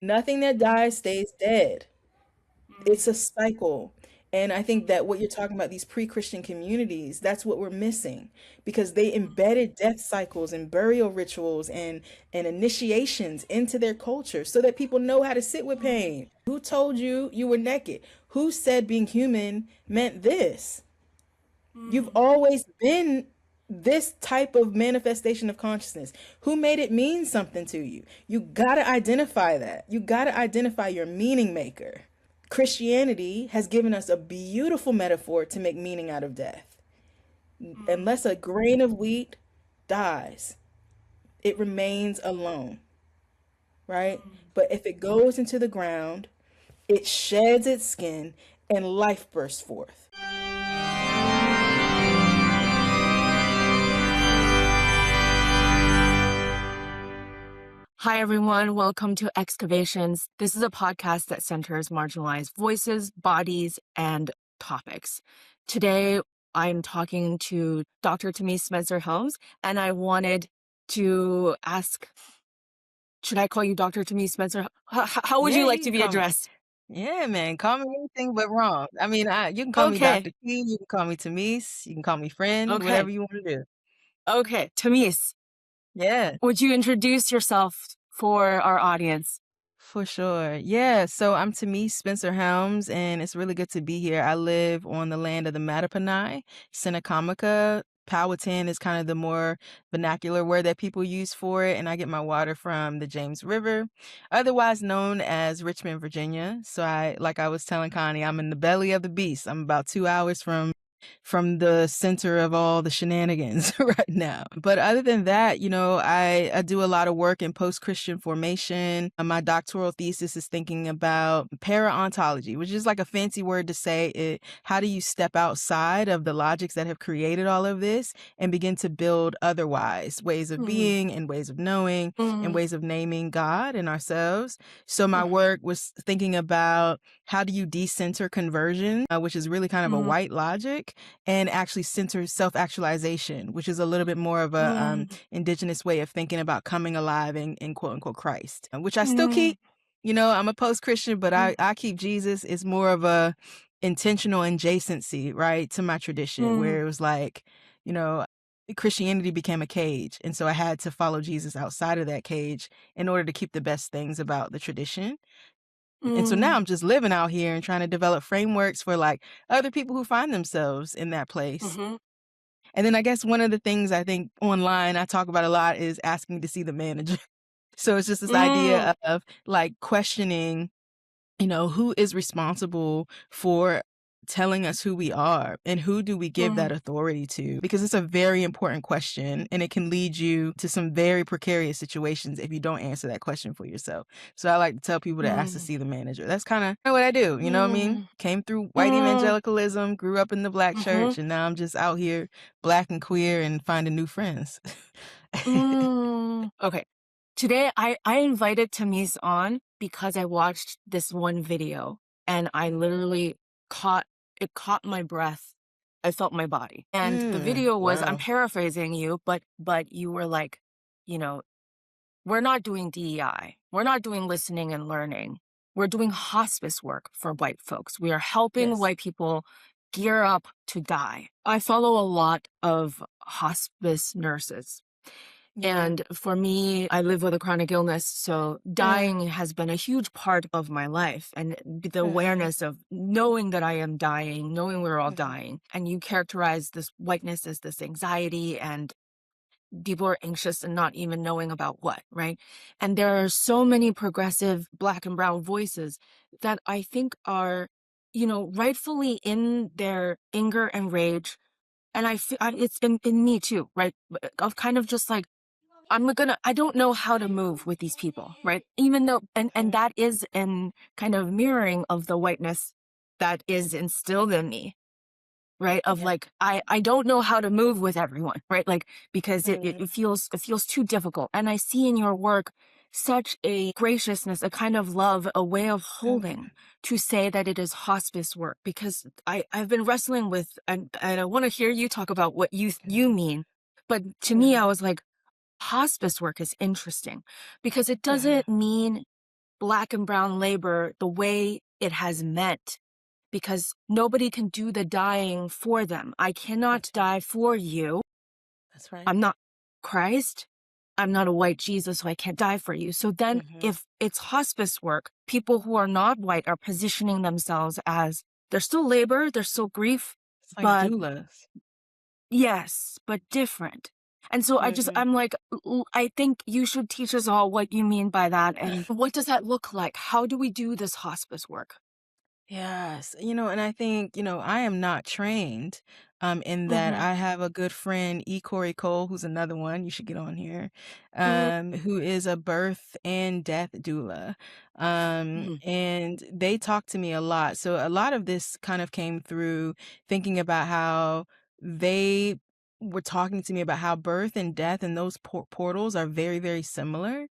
Nothing that dies stays dead. It's Mm, a cycle. And I think that what you're talking about, these pre-Christian communities, that's what we're missing because they embedded death cycles and burial rituals and initiations into their culture so that people know how to sit with mm, pain. Who told you you were naked? Who said being human meant this? You've mm, always been this type of manifestation of consciousness. Who made it mean something to you? You gotta identify that. You gotta identify your meaning maker. Christianity has given us a beautiful metaphor to make meaning out of death. mm, Unless a grain of wheat dies, it remains alone, right? mm. But if it goes into the ground, it sheds its skin and life bursts forth. Hi, everyone. Welcome to Excavations. This is a podcast that centers marginalized voices, bodies, and topics. Today, I'm talking to Dr. Tamice Spencer-Helms, and I wanted to ask, should I call you Dr. Tamice Spencer? How would Yeah, you like you to can be call me. addressed? Yeah, man, call me anything but wrong. I mean, you can call me Okay, Dr. T, you can call me Tamice, you can call me friend, okay, whatever you want to do. okay. Tamice, Yeah, would you introduce yourself for our audience? for sure. Yeah, so I'm Tamice Spencer-Helms, and it's really good to be here. I live on the land of the Mattaponi, Seneca. Powhatan is kind of the more vernacular word that people use for it, and I get my water from the James River, otherwise known as Richmond, Virginia. So like I was telling Connie, I'm in the belly of the beast. I'm about 2 hours from the center of all the shenanigans right now. But other than that, I do a lot of work in post-Christian formation. My doctoral thesis is thinking about para-ontology, which is like a fancy word to say how do you step outside of the logics that have created all of this and begin to build otherwise ways of Mm, being and ways of knowing and mm, ways of naming God and ourselves. So my mm, work was thinking about how do you decenter conversion, which is really kind of a mm, white logic, and actually center self-actualization, which is a little bit more of a mm, indigenous way of thinking about coming alive in quote unquote Christ, which I still mm, keep. I'm a post-Christian, but mm, I keep Jesus. It's more of a intentional adjacency, right, to my tradition, mm. where it was like, you know, Christianity became a cage. And so I had to follow Jesus outside of that cage in order to keep the best things about the tradition. And so now Mm, I'm just living out here and trying to develop frameworks for like other people who find themselves in that place. mhm, And then I guess one of the things I think online I talk about a lot is asking to see the manager. So it's just this mm, idea of like questioning, who is responsible for telling us who we are and who do we give that mm, authority to? Because it's a very important question and it can lead you to some very precarious situations if you don't answer that question for yourself. So I like to tell people to ask to mm, see the manager. That's kind of what I do. You know what I mean? mm, Came through white mm, evangelicalism, grew up in the black mhm, church, and now I'm just out here black and queer and finding new friends. mm. Okay. Today, I invited Tamise on because I watched this one video and I literally caught my breath. I felt my body. And the video was, I'm Wow. paraphrasing you, but you were like, you know, we're not doing DEI. We're not doing listening and learning. We're doing hospice work for white folks. We are helping Yes. white people gear up to die. I follow a lot of hospice nurses. Yeah. And for me, I live with a chronic illness. So Mm, dying has been a huge part of my life. And the mm-hmm, awareness of knowing that I am dying, knowing we're all mm-hmm, dying. And you characterize this whiteness as this anxiety, and people are anxious and not even knowing about what, right? And there are so many progressive black and brown voices that I think are, rightfully in their anger and rage. And I feel it's in me too, right? Of kind of just like, I don't know how to move with these people, right? Even though, and that is in kind of mirroring of the whiteness that is instilled in me, right? Of yeah. like, I don't know how to move with everyone, right? Like, because Mm, it feels too difficult. And I see in your work such a graciousness, a kind of love, a way of mm, holding to say that it is hospice work, because I've been wrestling with, and I want to hear you talk about what you mean. But to me, I mm-hmm, was like, hospice work is interesting because it mm-hmm, doesn't mean Black and brown labor the way it has meant, because nobody can do the dying for them. I cannot That's right. die for you. That's right. I'm not Christ. I'm not a white Jesus, so I can't die for you. So then, Mm-hmm. if it's hospice work, people who are not white are positioning themselves as they're still labor, they're still grief, It's like but doulas. yes, but different. And so Mm-hmm. I'm like, I think you should teach us all what you mean by that. And what does that look like? How do we do this hospice work? Yes, and I think, I am not trained in that. Mm-hmm. I have a good friend, E. Corey Cole, who's another one, you should get on here, Mm-hmm. who is a birth and death doula. And they talk to me a lot. So a lot of this kind of came through thinking about how they were talking to me about how birth and death and those portals are very, very similar.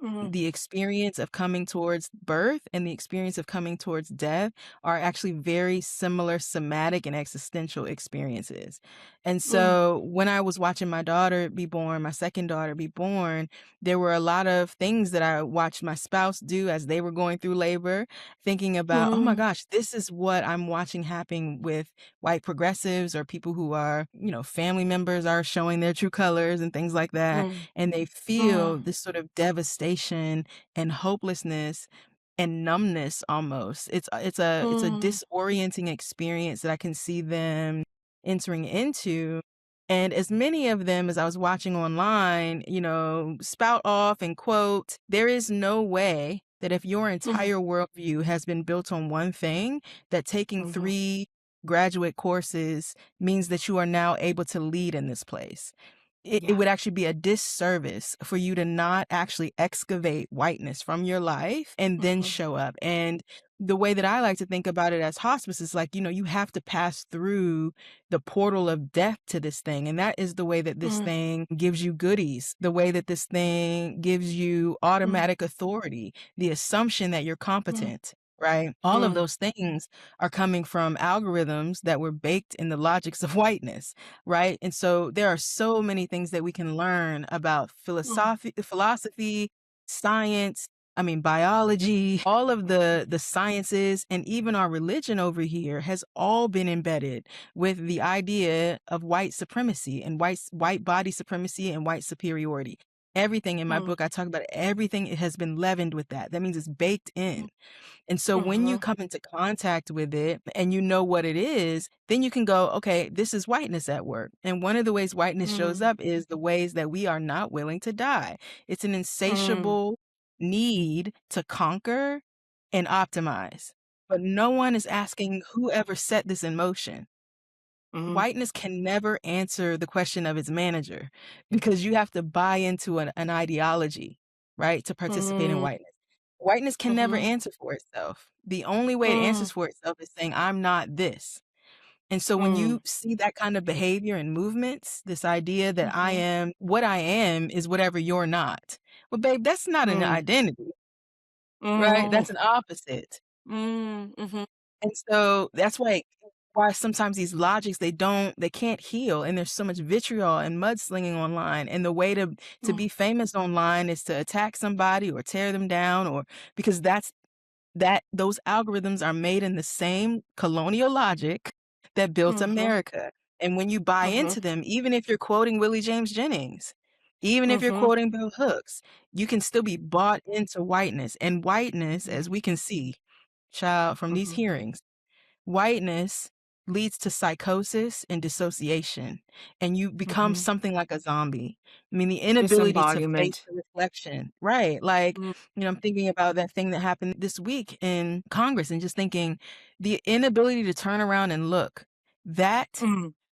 Mm-hmm. The experience of coming towards birth and the experience of coming towards death are actually very similar somatic and existential experiences. And so when I was watching my daughter be born, my second daughter be born, there were a lot of things that I watched my spouse do as they were going through labor, thinking about, oh my Mm-hmm. gosh, this is what I'm watching happen with white progressives or people who are, family members are showing their true colors and things like that, and they feel Mm-hmm. this sort of devastation and hopelessness and numbness almost. It's a Mm-hmm. disorienting experience that I can see them entering into. And as many of them as I was watching online, spout off and quote, there is no way that if your Mm-hmm. entire worldview has been built on one thing, that taking Mm-hmm. 3 graduate courses means that you are now able to lead in this place. It Yeah. would actually be a disservice for you to not actually excavate whiteness from your life and then Mm-hmm. show up. And the way that I like to think about it as hospice is like, you have to pass through the portal of death to this thing. And that is the way that this thing gives you goodies, the way that this thing gives you Mm-hmm. automatic authority, the assumption that you're competent. Right? All of Mm-hmm. those things are coming from algorithms that were baked in the logics of whiteness, right? And so there are so many things that we can learn about philosophy, science, biology, all of the sciences, and even our religion over here has all been embedded with the idea of white supremacy and white body supremacy and white superiority. Everything in my book, I talk about everything. It has been leavened with that. That means it's baked in. And so when you Mm-hmm. come into contact with it and you know what it is, then you can go, okay, this is whiteness at work. And one of the ways whiteness shows Mm-hmm. up is the ways that we are not willing to die. It's an Mm-hmm. insatiable need to conquer and optimize. But no one is asking whoever set this in motion. Mm-hmm. Whiteness can never answer the question of its manager because you have to buy into an ideology, right, to participate in whiteness. Whiteness can never Mm-hmm. answer for itself. The only way it Mm-hmm. answers for itself is saying, I'm not this. And so when Mm-hmm. you see that kind of behavior and movements, this idea that I Mm-hmm. am, what I am is whatever you're not. Well, babe, that's not an identity, right? That's an opposite. Mm-hmm. And so that's why sometimes these logics they can't heal, and there's so much vitriol and mudslinging online, and the way to be famous online is to attack somebody or tear them down, or because those algorithms are made in the same colonial logic that built Mm-hmm. America. And when you buy Mm-hmm. into them, even if you're quoting Willie James Jennings, even if you're Mm-hmm. quoting Bell Hooks, you can still be bought into whiteness. And whiteness, as we can see, child, from these Mm-hmm. hearings, whiteness leads to psychosis and dissociation, and you become Mm-hmm. something like a zombie. The inability to face Disembodiment. the reflection, right? Like, Mm-hmm. I'm thinking about that thing that happened this week in Congress and just thinking the inability to turn around and look, that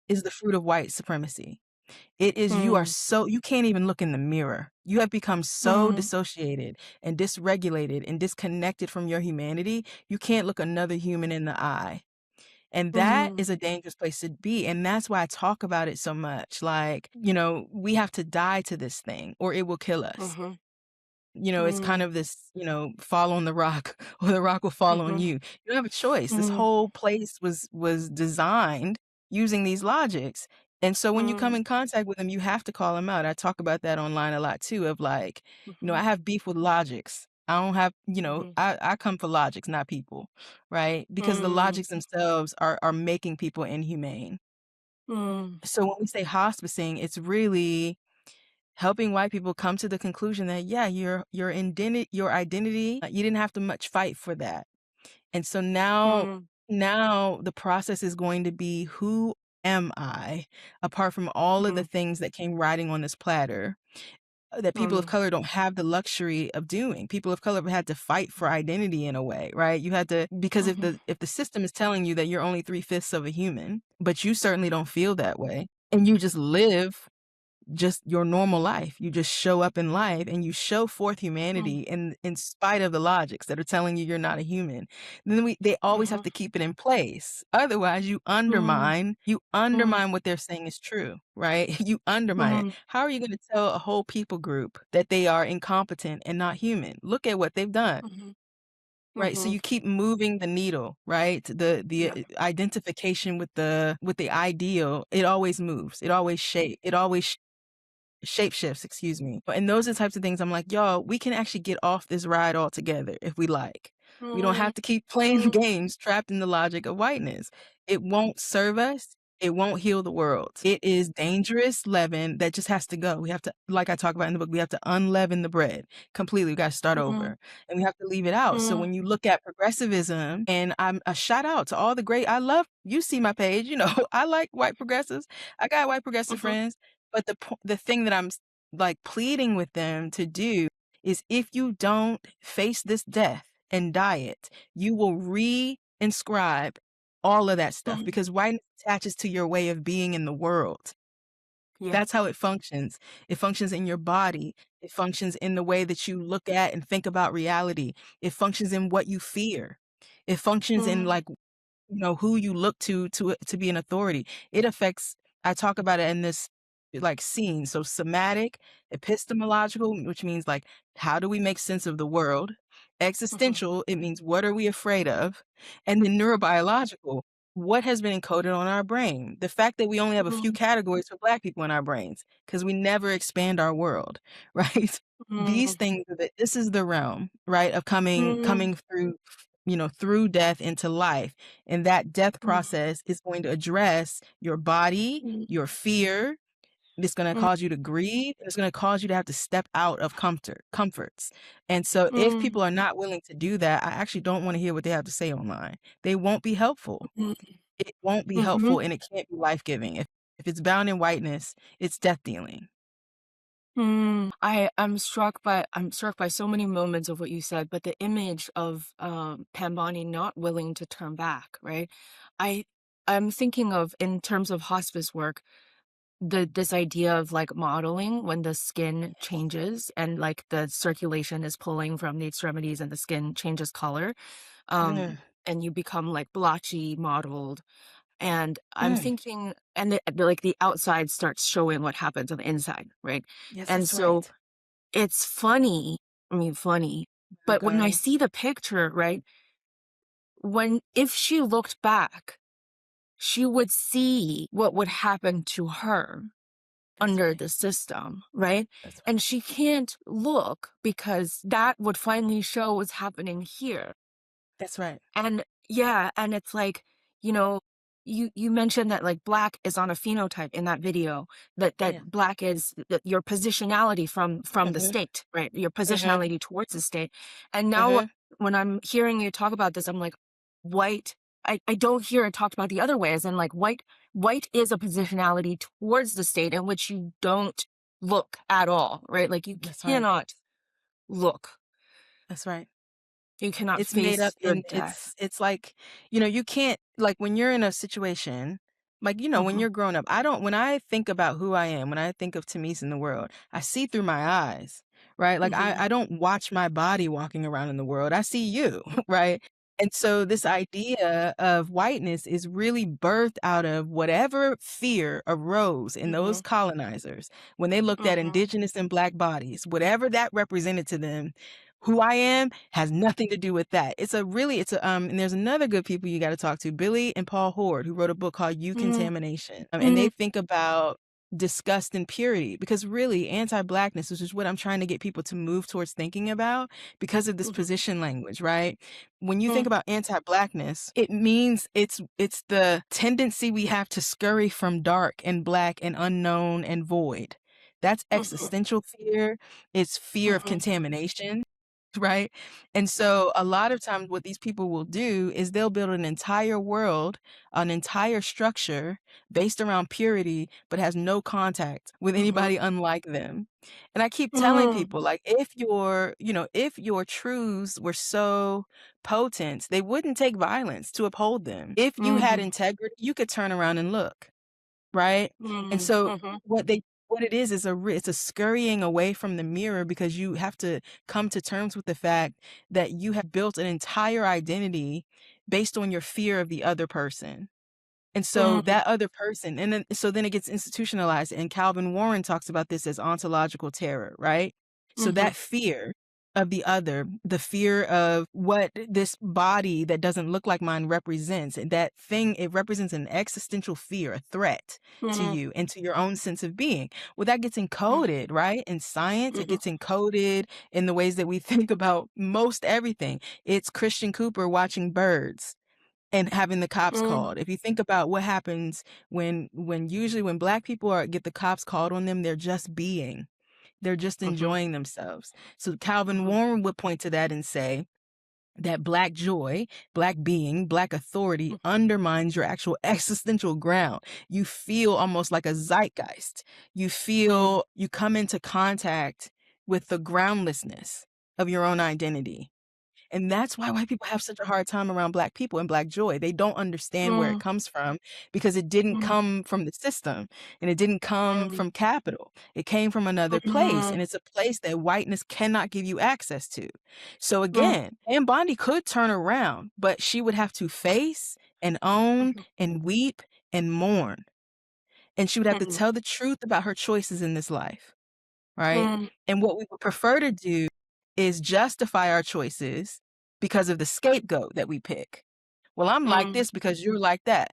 is the fruit of white supremacy. It is you can't even look in the mirror. You have become so Mm-hmm. dissociated and dysregulated and disconnected from your humanity, you can't look another human in the eye. And that Mm-hmm. is a dangerous place to be. And that's why I talk about it so much. Like, we have to die to this thing or it will kill us. Mm-hmm. It's kind of this, fall on the rock or the rock will fall on Mm-hmm. you. You don't have a choice. This Mm-hmm. whole place was designed using these logics. And so when you come in contact with them, you have to call them out. I talk about that online a lot too, of like, I have beef with logics. I don't have, Mhm. I come for logics, not people, right? Because the Mm. logics themselves are making people inhumane. Mm. So when we say hospicing, it's really helping white people come to the conclusion that, yeah, your identity, you didn't have to much fight for that. And so Mm. now the process is going to be, who am I, apart from all of the Mhm. things that came riding on this platter, that people of Mm. color don't have the luxury of doing. People of color have had to fight for identity in a way, right? You had to, because if Mhm. the system is telling you that you're only 3/5 of a human, but you certainly don't feel that way, and you just live just your normal life. You just show up in life and you show forth Mm. humanity in spite of the logics that are telling you you're not a human. Then they always have Mhm. to keep it in place. Otherwise, you Mm. undermine you Mm. undermine what they're saying is true, right? You undermine it. Mhm. How are you going to tell a whole people group that they are incompetent and not human? Look at what they've done. Mhm. Right, so Mhm. you keep moving the needle, right? The Yep. identification with the ideal, it always moves. It always shape shifts, excuse me. And those are the types of things I'm like, y'all, we can actually get off this ride altogether if we like. We don't Mm. have to keep playing the Mm. games trapped in the logic of whiteness. It won't serve us. It won't heal the world. It is dangerous leaven that just has to go. We have to, like I talk about in the book, we have to unleaven the bread completely. We got to start Mhm. over and we have to leave it out. So Mm. when you look at progressivism, and I'm a shout out to all the great, I love, you see my page, I like white progressives. I got white progressive Mhm. friends. But the thing that I'm like pleading with them to do is, if you don't face this death and die it, you will re-inscribe all of that stuff, Mhm. because whiteness attaches to your way of being in the world. Yeah. That's how it functions. It functions in your body. It functions in the way that you look at and think about reality. It functions in what you fear. It functions in, Mm. like, who you look to be an authority. It affects, I talk about it in this, like, scene. So somatic, epistemological, which means, like, how do we make sense of the world? Mhm. Existential, it means what are we afraid of? And then neurobiological, what has been encoded on our brain? The fact that we only have a few Mm. categories for Black people in our brains, because we never expand our world, right? These Mm. things, this is the realm, right, of coming Mm. coming through, through death into life. And that death Mm. process is going to address your body, Mm. your fear. It's going to Mm. cause you to grieve. It's going to cause you to have to step out of comforts. And so if Mm. people are not willing to do that, I actually don't want to hear what they have to say online. They won't be helpful. Mm. It won't be Mhm. helpful, and it can't be life-giving. If it's bound in whiteness, it's death dealing. Mm. I'm struck by so many moments of what you said, but the image of Pambani not willing to turn back, right? I I'm thinking of, in terms of hospice work, this idea of like modeling when the skin changes and like the circulation is pulling from the extremities and the skin changes color. Mm, And you become like blotchy modeled. And I'm mm. thinking, and like the outside starts showing what happens on the inside, right? Yes, And that's so right. it's funny. I mean, funny. But when I Doggone. see the picture, right, if she looked back, she would see what would happen to her That's under right. the system, right? That's right. And she can't look because that would finally show what's happening here. That's right. And yeah, and it's like, you know, you mentioned that like black is on a phenotype in that video, that Yeah. black is your positionality from the Mhm. state, right? Your Mhm. positionality towards the state. And now Mhm. when I'm hearing you talk about this, I'm like, white, I don't hear it talked about the other way, as in like white is a positionality towards the state in which you don't look at all, right? Like you That's right. cannot look. That's right. You cannot It's made up, face your and death. it's like, you can't, like, when you're in a situation, like, when Mhm. you're growing up, I don't when I think about who I am, when I think of Tamice in the world, I see through my eyes, right? Like, I Mhm. I don't watch my body walking around in the world. I see you, right? And so this idea of whiteness is really birthed out of whatever fear arose in those Mhm. colonizers when they looked at Mhm. indigenous and Black bodies, whatever that represented to them. Who I am has nothing to do with that. And there's another good people you got to talk to, Billy and Paul Horde, who wrote a book called You Mm. Contamination. And they Mm. think about disgust and purity, because really anti-blackness, which is what I'm trying to get people to move towards thinking about because of this position language, right? When you think about anti-blackness, it means it's the tendency we have to scurry from dark and black and unknown and void. That's existential fear. It's fear of contamination, right? And so a lot of times what these people will do is they'll build an entire world, an entire structure based around purity, but has no contact with anybody unlike them. And I keep telling people, like, if if your truths were so potent, they wouldn't take violence to uphold them. If you had integrity, you could turn around and look. Right? And so what it is it's a scurrying away from the mirror, because you have to come to terms with the fact that you have built an entire identity based on your fear of the other person. And so that other person, and then it gets institutionalized, and Calvin Warren talks about this as ontological terror, right? So that fear of the other, the fear of what this body that doesn't look like mine represents, and that thing, it represents an existential fear, a threat to you and to your own sense of being. Well, that gets encoded, right? In science, it gets encoded in the ways that we think about most everything. It's Christian Cooper watching birds and having the cops called. If you think about what happens when usually when Black people get the cops called on them, they're just being. They're just enjoying themselves. So Calvin Warren would point to that and say that Black joy, Black being, Black authority undermines your actual existential ground. You feel almost like a zeitgeist. You feel, you come into contact with the groundlessness of your own identity. And that's why white people have such a hard time around Black people and Black joy. They don't understand where it comes from, because it didn't come from the system, and it didn't come from capital. It came from another place, and it's a place that whiteness cannot give you access to. So again, Anne Bondi could turn around, but she would have to face and own and weep and mourn. And she would have to tell the truth about her choices in this life, right? And what we would prefer to do is justify our choices because of the scapegoat that we pick. Well, I'm like this because you're like that.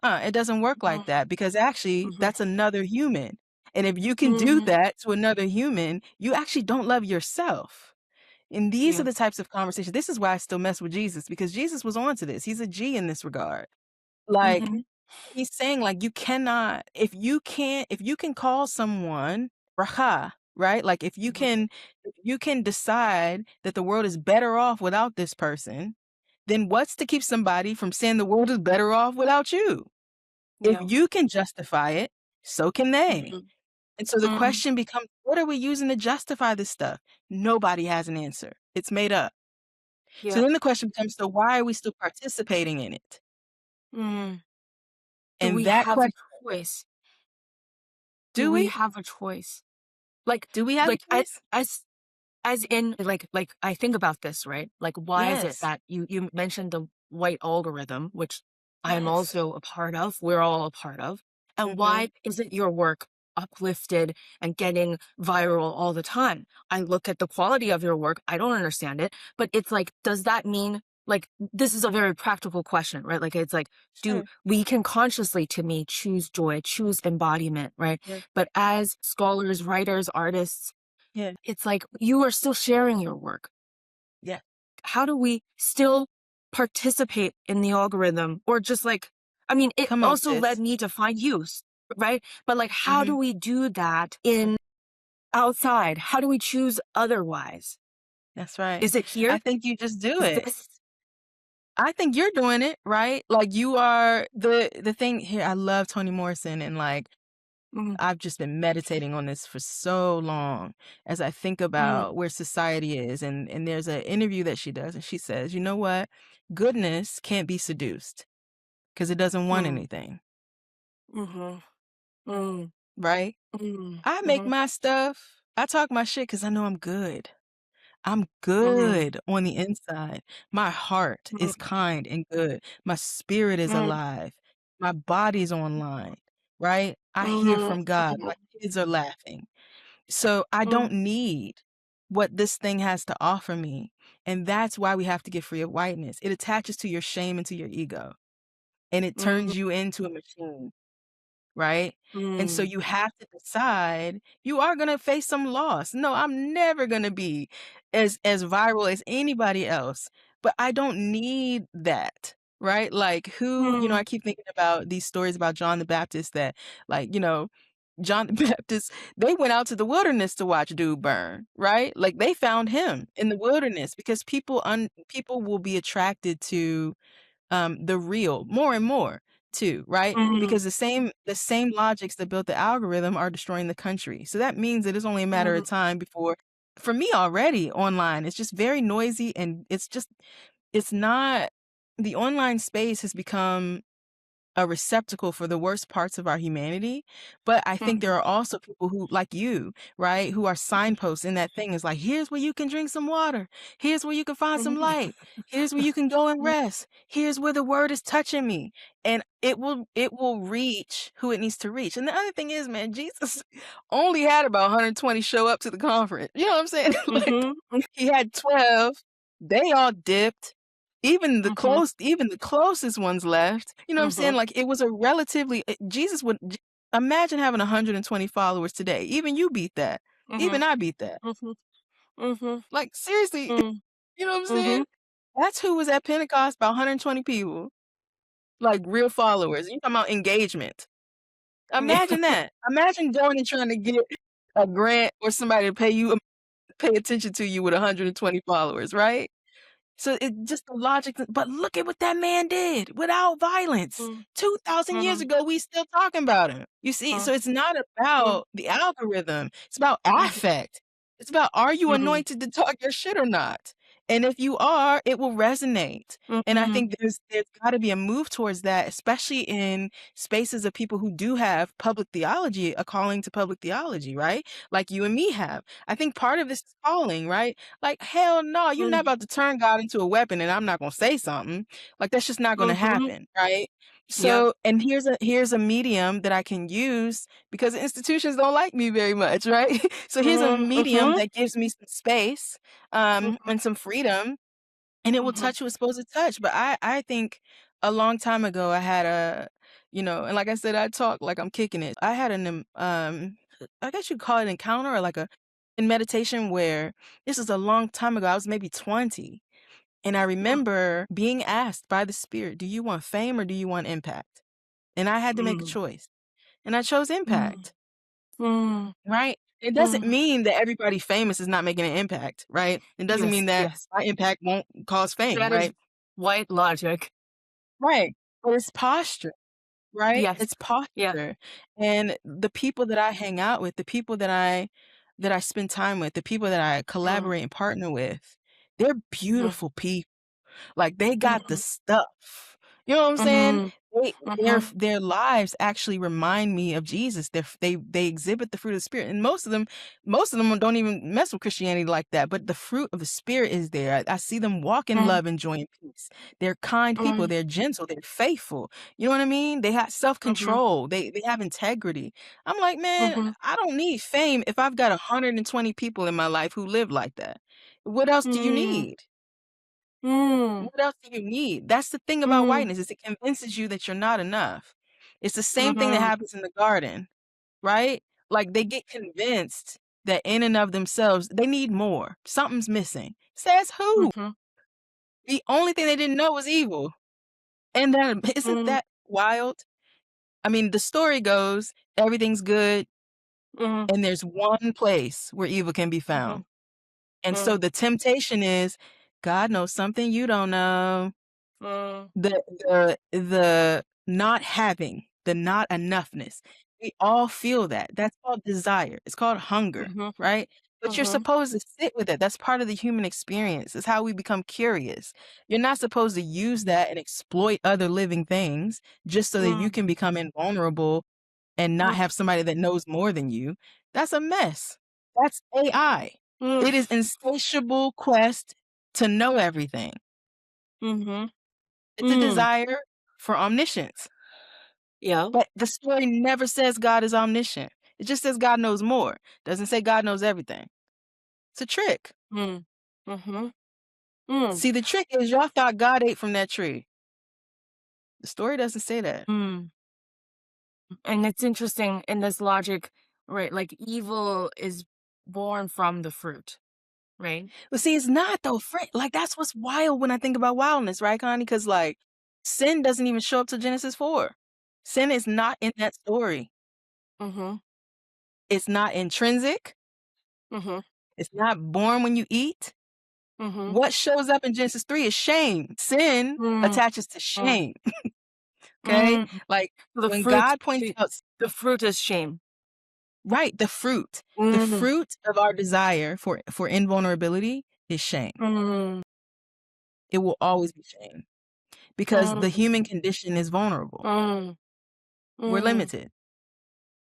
It doesn't work like that, because actually that's another human. And if you can do that to another human, you actually don't love yourself. And these are the types of conversations. This is why I still mess with Jesus, because Jesus was onto this. He's a G in this regard. Like, he's saying, like, you cannot, if you can call someone raha, right? Like, if you can decide that the world is better off without this person, then what's to keep somebody from saying the world is better off without you? If you can justify it, so can they. And so the question becomes, what are we using to justify this stuff? Nobody has an answer. It's made up. So then the question becomes, so why are we still participating in it? Do And we that have a question, choice? do Do we we? have a choice? Like, Do we have a choice? as in, like I think about this, right? Like, why is it Yes. that you mentioned the white algorithm, which I am Yes. also a part of, we're all a part of, and why isn't your work uplifted and getting viral all the time? I look at the quality of your work, I don't understand it, but it's like, does that mean, like, this is a very practical question, right? Like, it's like, do Sure. we can consciously, to me, choose joy, choose embodiment, right? Yeah. But as scholars, writers, artists, Yeah. it's like, you are still sharing your work. Yeah. How do we still participate in the algorithm? Or just like, I mean, it Come on, also led sis. me to find use, right? But like, how do Mhm. we do that in outside? How do we choose otherwise? That's right. Is it I here? think you just do Is it. this? I think you're doing it, right? Like, you are the thing here. I love Toni Morrison, and like, Mm, I've just been meditating on this for so long as I think mm, about where society is. And there's an interview that she does, and she says, you know what? Goodness can't be seduced because it doesn't want mm, anything, mhm, mm, right? mm, I make mhm, my stuff. I talk my shit because I know I'm good. I'm mm, good on the inside. My heart is mm, kind and good. My spirit is mm, alive. My body's online, right? I hear mhm, from God. My kids are laughing. So I mm, don't need what this thing has to offer me. And that's why we have to get free of whiteness. It attaches to your shame and to your ego, and it mm, turns you into a machine. right? And so you have to decide you are going to face some loss. No, I'm never going to be as viral as anybody else, but I don't need that. Right? Like who, I keep thinking about these stories about John the Baptist that like, John the Baptist, they went out to the wilderness to watch dude burn, right? Like they found him in the wilderness because people will be attracted to the real more and more too, right? Because the same logics that built the algorithm are destroying the country. So that means that it's only a matter of time before, for me already online, it's just very noisy and it's not, the online space has become a receptacle for the worst parts of our humanity. But I think there are also people who, like you, right, who are signposts in that thing. Is like, here's where you can drink some water. Here's where you can find some light. Here's where you can go and rest. Here's where the word is touching me. And it will reach who it needs to reach. And the other thing is, man, Jesus only had about 120 show up to the conference. You know what I'm saying? Like he had 12. They all dipped. Even the closest ones left. You know what I'm saying? Like it was a relatively Jesus would imagine having 120 followers today. Even you beat that. Even I beat that. Like seriously, you know what I'm saying? That's who was at Pentecost, about 120 people. Like real followers. You talking about engagement. Imagine that. Imagine going and trying to get a grant or somebody to pay attention to you with 120 followers, right? So it just the logic, but look at what that man did without violence. 2,000 years ago, we still talking about him. You see, so it's not about the algorithm. It's about affect. It's about, are you anointed to talk your shit or not? And if you are, it will resonate. And I think there's got to be a move towards that, especially in spaces of people who do have public theology, a calling to public theology, right? Like you and me have. I think part of this is calling, right? Like, hell no, you're not about to turn God into a weapon and I'm not going to say something. Like, that's just not going to happen, right? So, and here's a medium that I can use because institutions don't like me very much, right? So here's a medium that gives me some space and some freedom, and it will touch who it's supposed to touch. But I think a long time ago I had and like I said, I talk like I'm kicking it. I had I guess you'd call it an encounter or like in meditation where this is a long time ago. I was maybe 20. And I remember being asked by the Spirit, do you want fame or do you want impact? And I had to make a choice. And I chose impact. Right? It doesn't mean that everybody famous is not making an impact, right? It doesn't mean that my impact won't cause fame, That right? is white logic. Right. But it's posture, right? Yes. It's posture. Yeah. And the people that I hang out with, the people that I spend time with, the people that I collaborate and partner with, they're beautiful people. Like they got the stuff. You know what I'm saying? Their lives actually remind me of Jesus. They exhibit the fruit of the Spirit, and most of them don't even mess with Christianity like that. But the fruit of the Spirit is there. I see them walk in love and joy and peace. They're kind people. They're gentle. They're faithful. You know what I mean? They have self-control. They have integrity. I'm like, man, I don't need fame if I've got 120 people in my life who live like that. What else do you need? What else do you need? That's the thing about whiteness, is it convinces you that you're not enough. It's the same thing that happens in the garden, right? Like they get convinced that in and of themselves, they need more. Something's missing. Says who? The only thing they didn't know was evil. And then isn't that wild? I mean, the story goes, everything's good, and there's one place where evil can be found. And so the temptation is, God knows something you don't know. The not having, the not enoughness. We all feel that. That's called desire. It's called hunger, right? But you're supposed to sit with it. That's part of the human experience. It's how we become curious. You're not supposed to use that and exploit other living things just so that you can become invulnerable and not have somebody that knows more than you. That's a mess. That's AI. It is insatiable quest to know everything. It's a desire for omniscience. Yeah. But the story never says God is omniscient. It just says God knows more. Doesn't say God knows everything. It's a trick. See, the trick is y'all thought God ate from that tree. The story doesn't say that. And it's interesting in this logic, right? Like evil is born from the fruit, right? But see, it's not though. Like that's what's wild when I think about wildness, right, Connie? Because like sin doesn't even show up to Genesis 4. Sin is not in that story. Mm-hmm. It's not intrinsic. Mm-hmm. It's not born when you eat. Mm-hmm. What shows up in Genesis 3 is shame. Sin Mm-hmm. attaches to shame. Okay? Mm-hmm. Like The when fruit, God points out, the fruit is shame. right, the fruit. The Mm-hmm. fruit of our desire for invulnerability is shame. Mm-hmm. It will always be shame because the Mm-hmm. human condition is vulnerable. We're Mm-hmm. limited,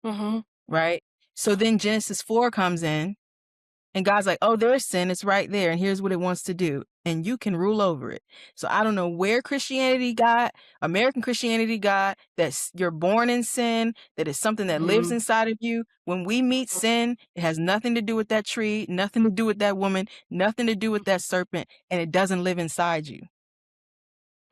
Mm-hmm. right? So then Genesis 4 comes in and God's like, oh, there's sin. It's right there. And here's what it wants to do. And you can rule over it. So I don't know where American Christianity got that you're born in sin, that is something that lives inside of you. When we meet sin, it has nothing to do with that tree, nothing to do with that woman, nothing to do with that serpent, and it doesn't live inside you.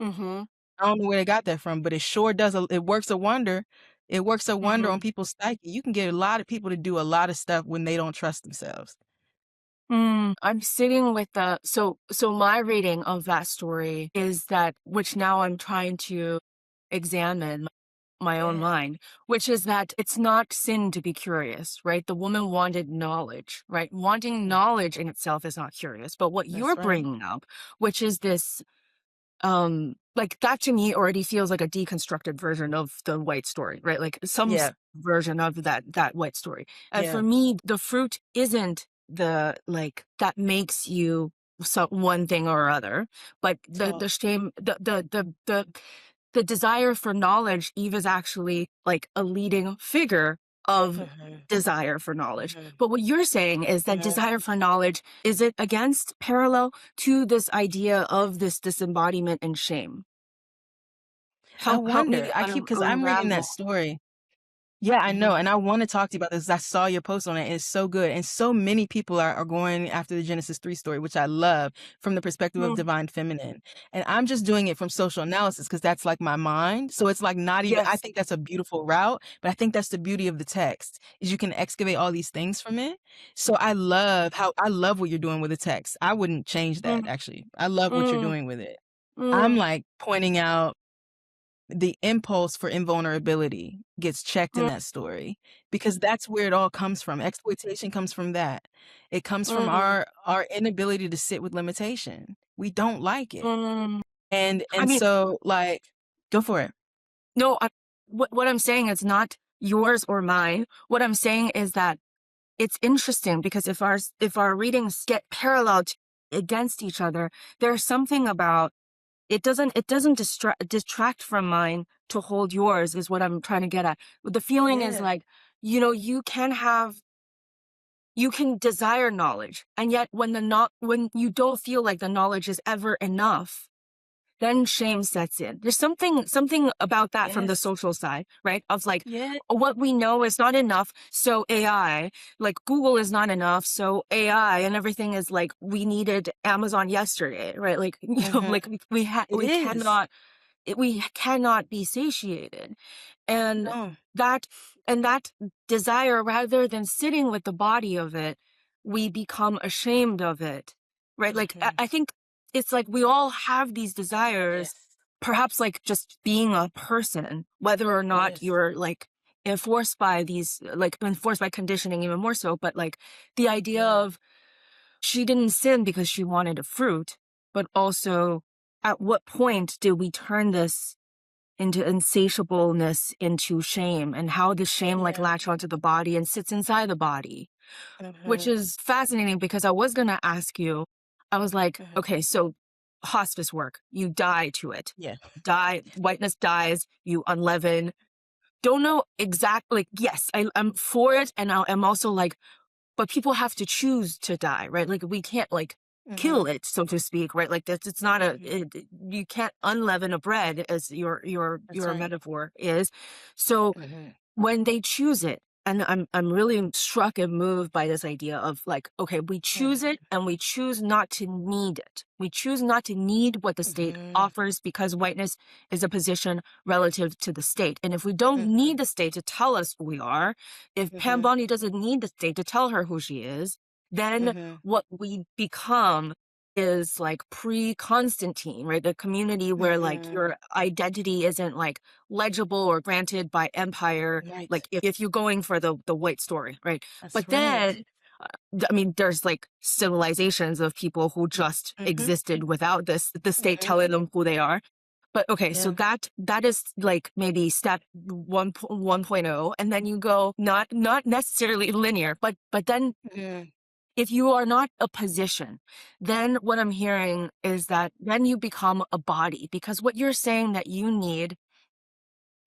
Mm-hmm. I don't know where they got that from, but it sure does. It works a wonder. It works a wonder on people's psyche. You can get a lot of people to do a lot of stuff when they don't trust themselves. I'm sitting with so my reading of that story is that, which now I'm trying to examine my own Yeah. mind, which is that it's not sin to be curious, right? The woman wanted knowledge, right? Wanting knowledge in itself is not curious, but what That's you're right. bringing up, which is this like that to me already feels like a deconstructed version of the white story, right? Like some Yeah. version of that white story. And Yeah. for me, the fruit isn't the like that makes you one thing or other, but Talk. the shame, the desire for knowledge. Eve is actually like a leading figure of Mhm. desire for knowledge. Mhm. But what you're saying is that Mhm. desire for knowledge, is it against parallel to this idea of this disembodiment and shame? I Help me wonder. I keep because I'm reading that unravel. story. Yeah, I Mm-hmm. know. And I want to talk to you about this. I saw your post on it. And it's so good. And so many people are going after the Genesis 3 story, which I love from the perspective of divine feminine. And I'm just doing it from social analysis because that's like my mind. So it's like not even, I Yes. think that's a beautiful route, but I think that's the beauty of the text is you can excavate all these things from it. So I love what you're doing with the text. I wouldn't change that Mm, actually. I love what you're mm, doing with it. I'm mm, like pointing out the impulse for invulnerability gets checked in mm, that story because that's where it all comes from. Exploitation comes from that. It comes from mm, our inability to sit with limitation. We don't like it. mm. And I mean, so like go for it. no, what I'm saying is not yours or mine. What I'm saying is that it's interesting because if our readings get paralleled against each other, there's something about it doesn't detract from mine to hold yours is what I'm trying to get at. The feeling is Yeah. like, you can desire knowledge, and yet when you don't feel like the knowledge is ever enough, then shame sets in. There's something about that from the Yes. social side, right? Of like, Yeah. what we know is not enough, so AI, like Google is not enough, so AI, and everything is like, we needed Amazon yesterday, right? Like, like It is. we cannot be satiated. And No. that that desire, rather than sitting with the body of it, we become ashamed of it, right? Like I think it's like we all have these desires, Yes. perhaps like just being a person, whether or not Yes. you're like enforced by conditioning, even more so. But like the idea Yeah. of, she didn't sin because she wanted a fruit, but also at what point do we turn this into insatiableness, into shame, and how does shame like Yeah. latch onto the body and sits inside the body, which Mhm. is fascinating because I was going to ask you, I was like, Mhm. okay, so hospice work, you die to it, Yeah. whiteness dies, you unleaven. Don't know exactly. Like, yes, I'm for it. And I'm also like, but people have to choose to die, right? Like we can't like kill Mhm. it, so to speak, right? Like that's, it's not Mhm. you can't unleaven a bread, as That's your right. metaphor is. So Mhm. when they choose it, And I'm really struck and moved by this idea of like, okay, we choose it and we choose not to need it. We choose not to need what the state offers because whiteness is a position relative to the state. And if we don't need the state to tell us who we are, if Pam Bondi doesn't need the state to tell her who she is, then what we become is like pre-Constantine, right? The community where like your identity isn't like legible or granted by empire, Right. like if you're going for the white story, right? That's But right. then I mean, there's like civilizations of people who just existed without the state telling them who they are. But okay, so Yeah. that is like maybe step 1.0, and then you go not necessarily linear, but then if you are not a position, then what I'm hearing is that then you become a body, because what you're saying that you need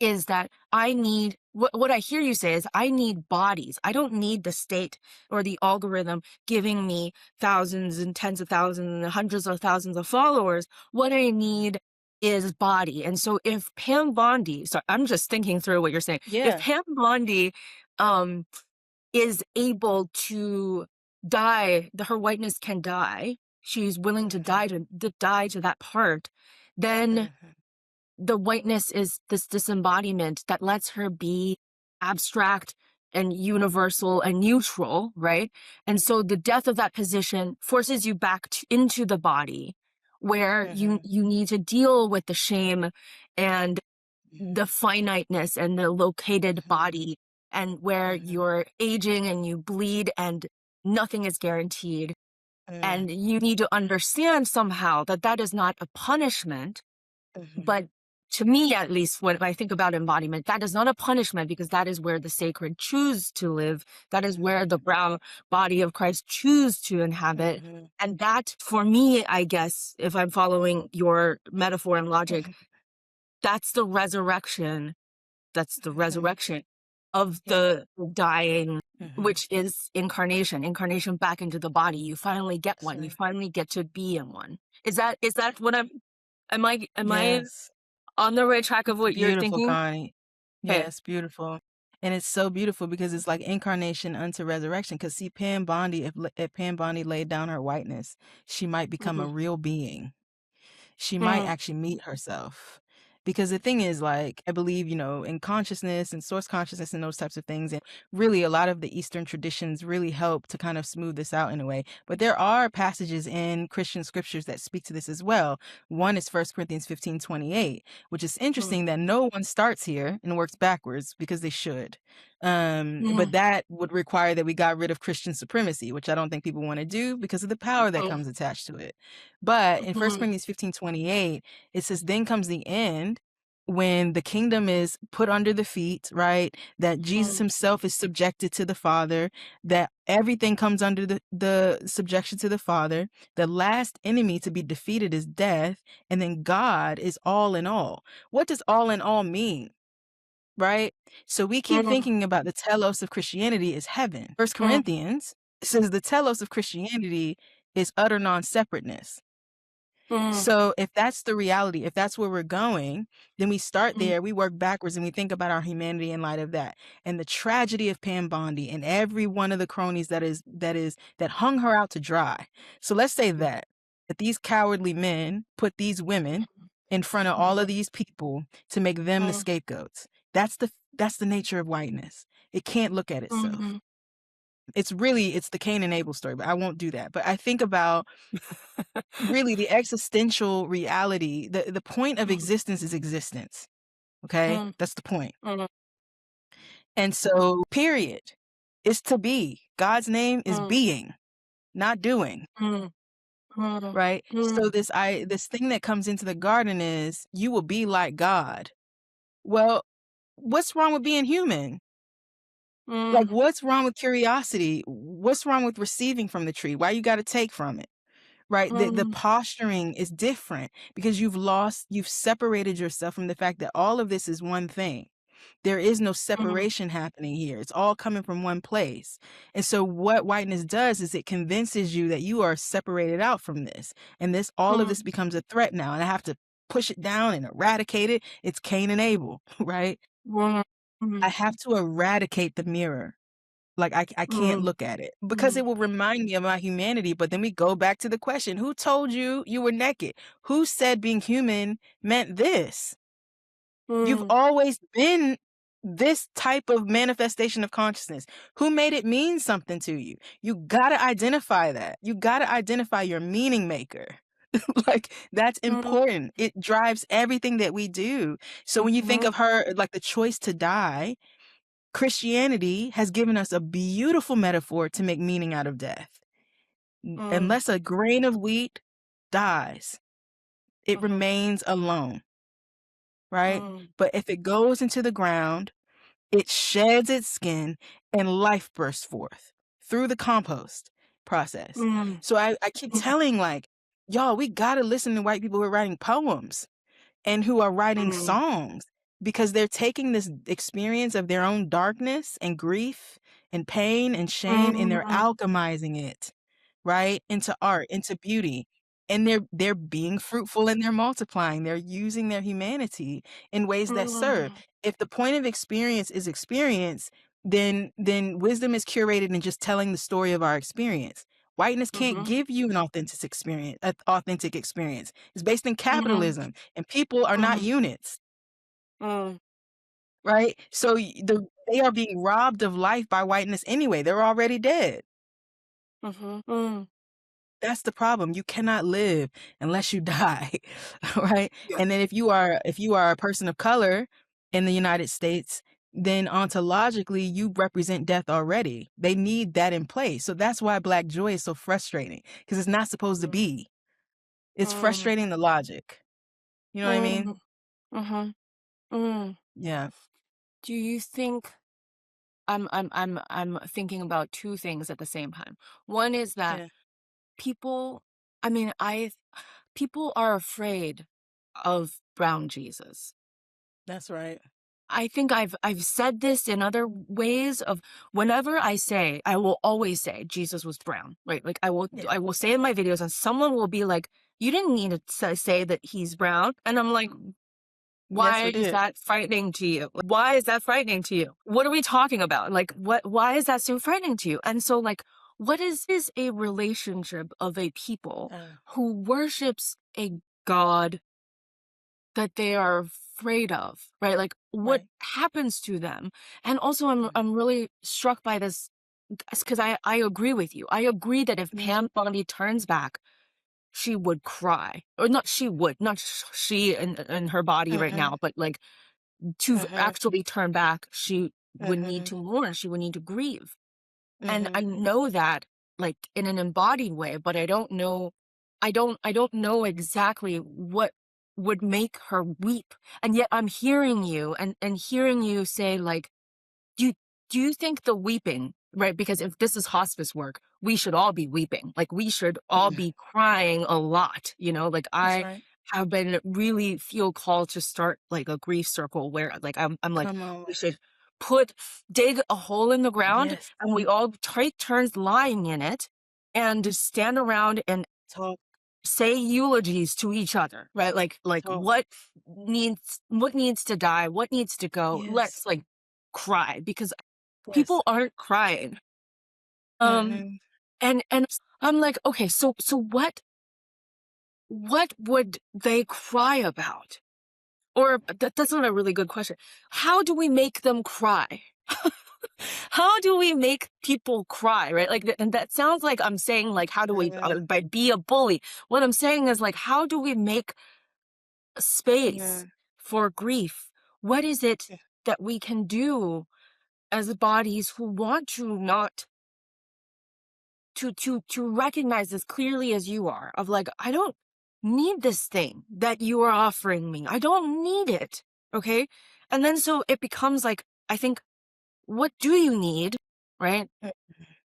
is that I need what I hear you say is I need bodies. I don't need the state or the algorithm giving me thousands and tens of thousands and hundreds of thousands of followers. What I need is body. And so if Pam Bondi, so I'm just thinking through what you're saying. If Yeah. Pam Bondi is able to die, her whiteness can die. She's willing to die to that part, then the whiteness is this disembodiment that lets her be abstract and universal and neutral, right? And so the death of that position forces you back into the body where you need to deal with the shame and the finiteness and the located body, and where you're aging and you bleed and nothing is guaranteed. And you need to understand somehow that that is not a punishment, but to me, at least, when I think about embodiment, that is not a punishment, because that is where the sacred choose to live. That is where the brown body of Christ choose to inhabit. And that, for me, I guess, if I'm following your metaphor and logic, that's the resurrection. That's the resurrection of the dying, which is incarnation back into the body. You finally get one. You finally get to be in one. Is that what am I Yes. on the right track of what you're Beautiful, thinking? Connie. Okay. Yes, beautiful. And it's so beautiful because it's like incarnation unto resurrection. Because see, Pam Bondi, if Pam Bondi laid down her whiteness, she might become a real being. She might actually meet herself. Because the thing is, like, I believe, in consciousness and source consciousness and those types of things. And really, a lot of the Eastern traditions really help to kind of smooth this out in a way. But there are passages in Christian scriptures that speak to this as well. One is 1 Corinthians 15:28, which is interesting that no one starts here and works backwards, because they should. But that would require that we got rid of Christian supremacy, which I don't think people want to do because of the power that comes attached to it. But in 1 Corinthians 15:28, it says, then comes the end, when the kingdom is put under the feet, right? That Jesus himself is subjected to the Father, that everything comes under the subjection to the Father. The last enemy to be defeated is death, and then God is all in all. What does all in all mean? Right? So we keep thinking about the telos of Christianity is heaven. 1 Corinthians says the telos of Christianity is utter non-separateness. So if that's the reality, if that's where we're going, then we start there, we work backwards, and we think about our humanity in light of that. And the tragedy of Pam Bondi and every one of the cronies that hung her out to dry. So let's say that these cowardly men put these women in front of all of these people to make them the scapegoats. That's the nature of whiteness. It can't look at itself. It's the Cain and Abel story, but I won't do that. But I think about really the existential reality. The point of existence is existence. Okay? That's the point. And so, period, is to be. God's name is being, not doing. Right? So this thing that comes into the garden is, you will be like God. Well, what's wrong with being human? Like, what's wrong with curiosity? What's wrong with receiving from the tree? Why you got to take from it? Right? The posturing is different because you've separated yourself from the fact that all of this is one thing. There is no separation happening here. It's all coming from one place. And so what whiteness does is it convinces you that you are separated out from this. And all of this becomes a threat now. And I have to push it down and eradicate it. It's Cain and Abel, right? I mm, have to eradicate the mirror. Like, I can't mm, look at it because it mm, will remind me of my humanity, but then we go back to the question, who told you you were naked? Who said being human meant this? You've mm, always been this type of manifestation of consciousness. Who made it mean something to you? You gotta identify that. You gotta identify your meaning maker. Like, that's mm, important. It drives everything that we do. So when you think mhm, of her, like the choice to die, Christianity has given us a beautiful metaphor to make meaning out of death. mm, Unless a grain of wheat dies, it mhm, remains alone, right? mm, But if it goes into the ground, it sheds its skin and life bursts forth through the compost process. mm, So I keep telling, like, y'all, we gotta listen to white people who are writing poems and who are writing mm, songs because they're taking this experience of their own darkness and grief and pain and shame and they're mm, alchemizing it, right, into art, into beauty. And they're being fruitful and they're multiplying. They're using their humanity in ways that serve. mm, If the point of experience is experience, then wisdom is curated in just telling the story of our experience. Whiteness can't mhm, give you an authentic experience. It's based in mm, capitalism, and people are not mhm, units, mm, right? So they are being robbed of life by whiteness anyway. They're already dead. mhm, mm. That's the problem. You cannot live unless you die, right? Yeah. And then if you are a person of color in the United States, then ontologically you represent death already. They need that in place. So that's why Black joy is so frustrating because it's not supposed to Mm, be. It's mm, frustrating the logic. You know what I mean? mm, mhm, mm. Yeah. Do you think I'm thinking about two things at the same time. One is that Yeah. people I mean, I people are afraid of brown Jesus. That's right. I think I've said this in other ways of whenever I will always say Jesus was brown, right? Like Yeah. I will say in my videos and someone will be like, "You didn't need to say that he's brown." And I'm like, Yes, why we is did. that frightening to you? Like, why is that frightening to you? What are we talking about? Like, why is that so frightening to you? And so, like, what is a relationship of a people Uh, who worships a God that they are afraid of, right? Like, what right. happens to them? And also, Mm. I'm really struck by this because I agree with you. I agree that if Yeah. Pam Bondi turns back, she would cry, or not. She would not she in her body right Uh-huh. now, but like to Uh-huh. actually turn back, she would need Uh-huh. to mourn, she would need to grieve. And I Uh-huh. know that like in an embodied way, but I don't know exactly what would make her weep. And yet I'm hearing you and hearing you say like do you do you think the weeping, right? Because if this is hospice work, we should all be weeping. Like we should all Mm. be crying a lot, you know? Like That's I right. have been really feel called to start like a grief circle where like I'm like Come on. we should put dig a hole in the ground Yes. and we all take turns lying in it and stand around and Talk. say eulogies to each other, right? Like Talk. what needs to die, what needs to go. Yes. Let's like cry because Yes. people aren't crying. Um, Uh-huh. and I'm like, okay, so what would they cry about? Or that's not a really good question. How do we make them cry? How do we make people cry, right? Like, and that sounds like I'm saying like, how do we Uh, by be a bully? What I'm saying is like, how do we make yeah. space for grief? What is it Yeah. that we can do as bodies who want to not to recognize as clearly as you are of like I don't need this thing that you are offering me. I don't need it. Okay? And then so it becomes like I think what do you need? Right? Uh,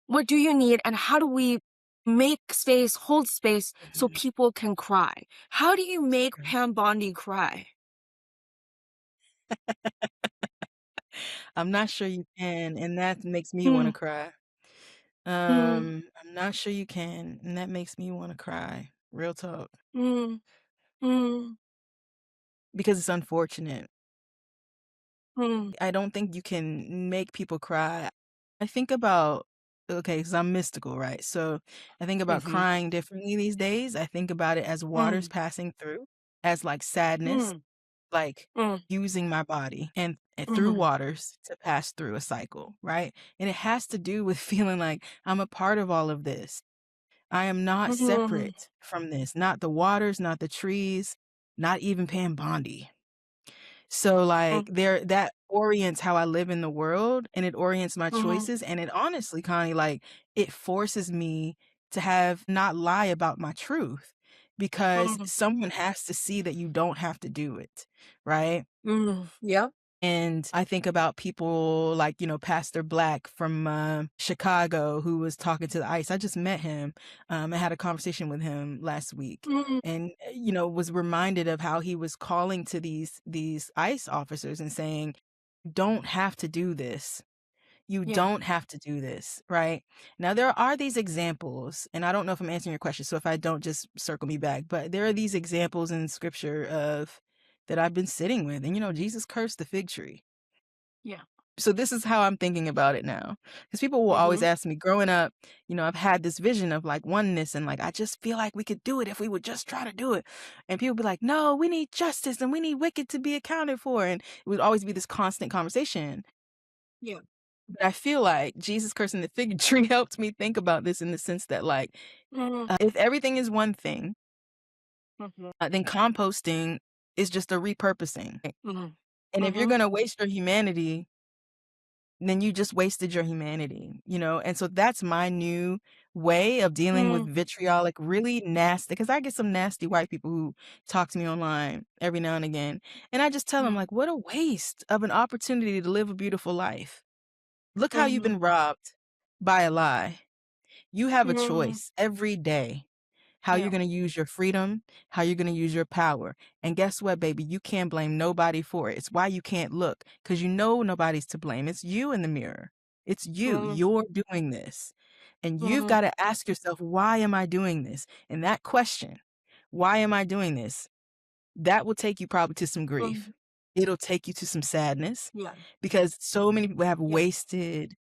What do you need and how do we make space, hold space so mhm. people can cry? How do you make Right. Pam Bondi cry? I'm not sure you can, and that makes me wanna Mm, cry. mm, I'm not sure you can, and that makes me wanna cry. Real talk. mm, mm, Because it's unfortunate. Mm. I don't think you can make people cry. I think about, okay, because I'm mystical, right? So I think about Mhm. crying differently these days. I think about it as waters Mm. passing through, as like sadness, Mm. like Mm. using my body and through Mhm. waters to pass through a cycle, right? And it has to do with feeling like I'm a part of all of this. I am not Mhm. separate from this, not the waters, not the trees, not even Pam Bondi. So, like, Mm. there that orients how I live in the world, and it orients my Mhm. choices, and it honestly, Connie, like, it forces me to have not lie about my truth because Mhm. someone has to see that you don't have to do it, right? Mhm. Yep. And I think about people like, Pastor Black from Chicago who was talking to the ICE. I just met him. I had a conversation with him last week Mhm. and, was reminded of how he was calling to these ICE officers and saying, don't have to do this. You Yeah. don't have to do this, right? Now, there are these examples, and I don't know if I'm answering your question, so if I don't, just circle me back. But there are these examples in scripture of that I've been sitting with. And, Jesus cursed the fig tree. Yeah. So this is how I'm thinking about it now. Because people will always Mhm. ask me, growing up, I've had this vision of like oneness and like, I just feel like we could do it if we would just try to do it. And people be like, no, we need justice and we need wicked to be accounted for. And it would always be this constant conversation. Yeah. But I feel like Jesus cursing the fig tree helped me think about this in the sense that like, Mhm. if everything is one thing, Mhm. then composting is just a repurposing. Mhm. And if you're Mhm. going to waste your humanity, then you just wasted your humanity. And so that's my new way of dealing with Mhm. vitriolic, really nasty, because I get some nasty white people who talk to me online every now and again. And I just tell them, Mhm. like, what a waste of an opportunity to live a beautiful life. Look how you've Mhm. been robbed by a lie. You have a Mhm. choice every day how you're Yeah. going to use your freedom, how you're going to use your power. And guess what, baby? You can't blame nobody for it. It's why you can't look because nobody's to blame. It's you in the mirror. It's you. Mhm. You're doing this. And you've Mhm. got to ask yourself, why am I doing this? And that question, why am I doing this? That will take you probably to some grief. Mhm. It'll take you to some sadness Yeah. because so many people have Yeah. wasted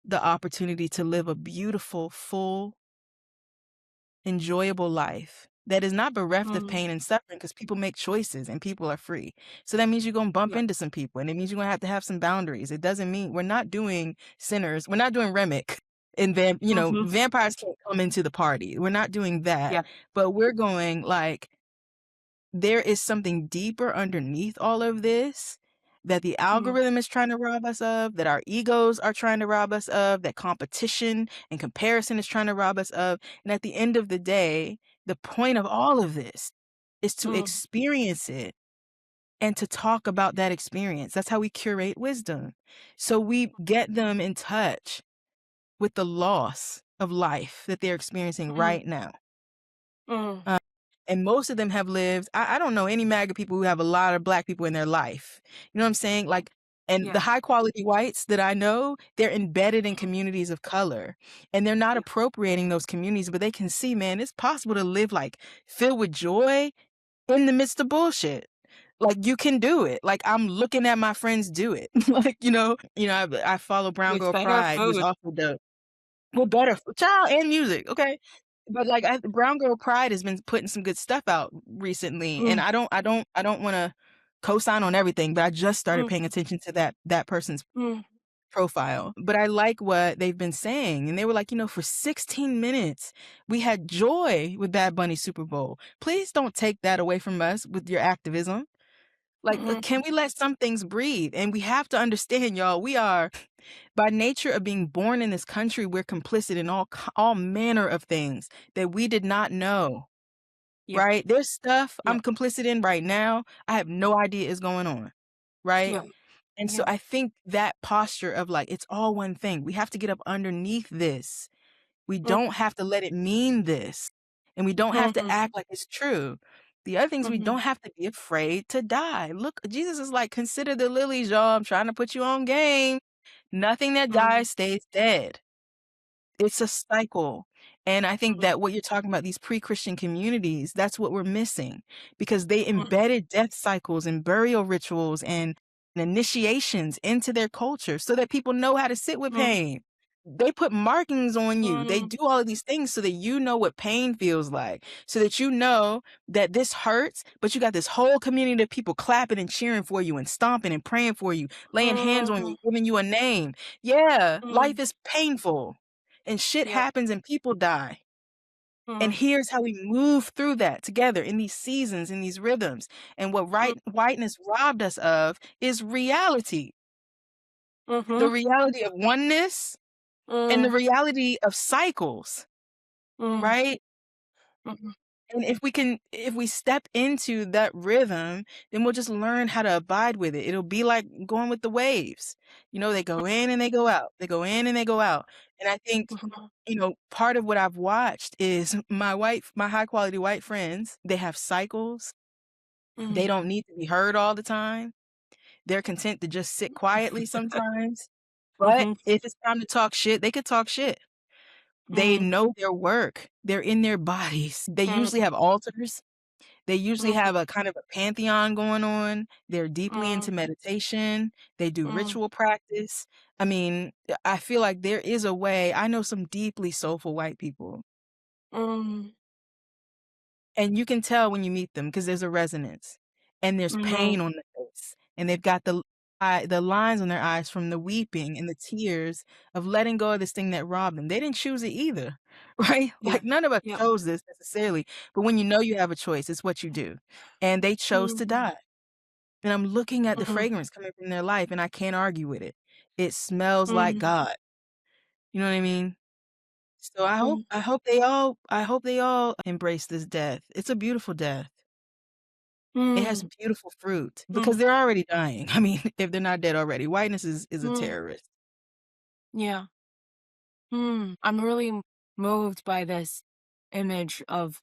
the opportunity to live a beautiful, full, enjoyable life that is not bereft of Mhm. pain and suffering because people make choices and people are free. So that means you're going to bump Yeah. into some people and it means you're going to have some boundaries. It doesn't mean we're not doing sinners. We're not doing Remick and Mhm. vampires can't come into the party. We're not doing that, Yeah. but we're going like, there is something deeper underneath all of this that the Mhm. algorithm is trying to rob us of, that our egos are trying to rob us of, that competition and comparison is trying to rob us of. And at the end of the day, the point of all of this is to Mhm. experience it and to talk about that experience. That's how we curate wisdom. So we get them in touch with the loss of life that they're experiencing Mhm. right now. Mhm. And most of them have lived, I don't know any MAGA people who have a lot of black people in their life. You know what I'm saying? Like, and the Yeah. high quality whites that I know, they're embedded in Mhm. communities of color and they're not Yeah. appropriating those communities, but they can see, man, it's possible to live like filled with joy in the midst of bullshit. Like you can do it. Like I'm looking at my friends do it. Like, I follow Brown With Girl better Pride, who's food. also dope. Well, better child and music, okay? But, like, Brown Girl Pride has been putting some good stuff out recently, and Mm. I don't wanna co-sign on everything, but I just started Mm. paying attention to that person's Mm. profile. But I like what they've been saying, and they were like, "For 16 minutes, we had joy with Bad Bunny's Super Bowl. Please don't take that away from us with your activism. Like, Mhm. can we let some things breathe?" And we have to understand, y'all, we are by nature of being born in this country, we're complicit in all manner of things that we did not know, Yeah. right? There's stuff Yeah. I'm complicit in right now, I have no idea is going on, right? Yeah. And so Yeah. I think that posture of like, it's all one thing. We have to get up underneath this. We don't Mhm. have to let it mean this. And we don't have to Mhm. act like it's true. The other things, we Mhm. don't have to be afraid to die. Look, Jesus is like, consider the lilies, y'all. I'm trying to put you on game. Nothing that Mhm. dies stays dead. It's a cycle. And I think Mhm. that what you're talking about, these pre-Christian communities, that's what we're missing because they Mhm. embedded death cycles and burial rituals and initiations into their culture so that people know how to sit with mm, pain. They put markings on you. They mm, do all of these things so that you know what pain feels like, so that you know that this hurts, but you got this whole community of people clapping and cheering for you and stomping and praying for you, laying hands on you, mm, giving you a name. Yeah, life mm. is painful and shit Yep. happens and people die. And Mm, here's how we move through that together in these seasons, in these rhythms. And what mm, whiteness robbed us of is reality, the mhm, reality of oneness and the mm, reality of cycles, mm, right? mhm, And if we step into that rhythm, then we'll just learn how to abide with it. It'll be like going with the waves. You know, they go in and they go out. They go in and they go out. And I think, mhm, part of what I've watched is my high quality white friends, they have cycles. They mm, don't need to be heard all the time. They're content to just sit quietly sometimes. But mhm, if it's time to talk shit, they could talk shit. They mm, know their work. They're in their bodies. They usually mm, have altars. They usually mm, have a kind of a pantheon going on. They're deeply into mm, meditation. They do mm, ritual practice. I mean, I feel like there is a way. I know some deeply soulful white people, mm, and you can tell when you meet them because there's a resonance and there's pain mhm. on the face, and they've got the lines on their eyes from the weeping and the tears of letting go of this thing that robbed them. They didn't choose it either, right? Yeah. Like none of us Yep. chose this necessarily, but when you know you have a choice, it's what you do. And they chose to Mm, die. And I'm looking at the mhm, fragrance coming from their life and I can't argue with it. It smells like mm, God. You know what I mean? So mm, I hope they all embrace this death. It's a beautiful death. It has mm, beautiful fruit because mm, they're already dying. I mean, if they're not dead already, whiteness is a mm. terrorist. Yeah. I'm really moved by this image of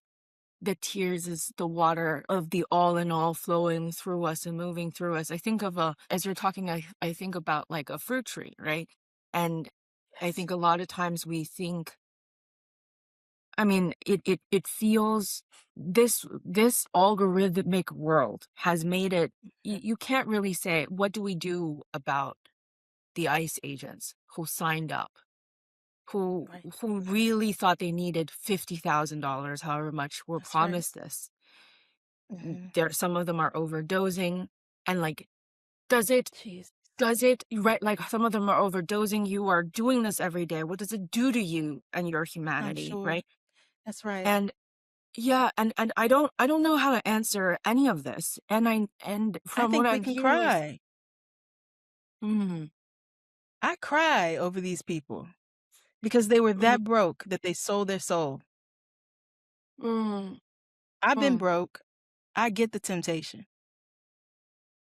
the tears is the water of the all in all flowing through us and moving through us. I think of as you're talking, I think about like a fruit tree, right? And I Yes. think a lot of times we think, I mean, it feels this algorithmic world has made it you can't really say what do we do about the ICE agents who signed up, who Right. who really thought they needed $50,000, however much were That's right. promised this. Mhm. There some of them are overdosing, and, like, does it Jesus. right, like, some of them are overdosing, you are doing this every day, what does it do to you and your I'm humanity, sure. right? That's right. And yeah, and I don't know how to answer any of this, and I from what think we I'm can hearing is cry. mm, I cry over these people because they were mm, that broke that they sold their soul. mm, I've been mm, broke. I get the temptation.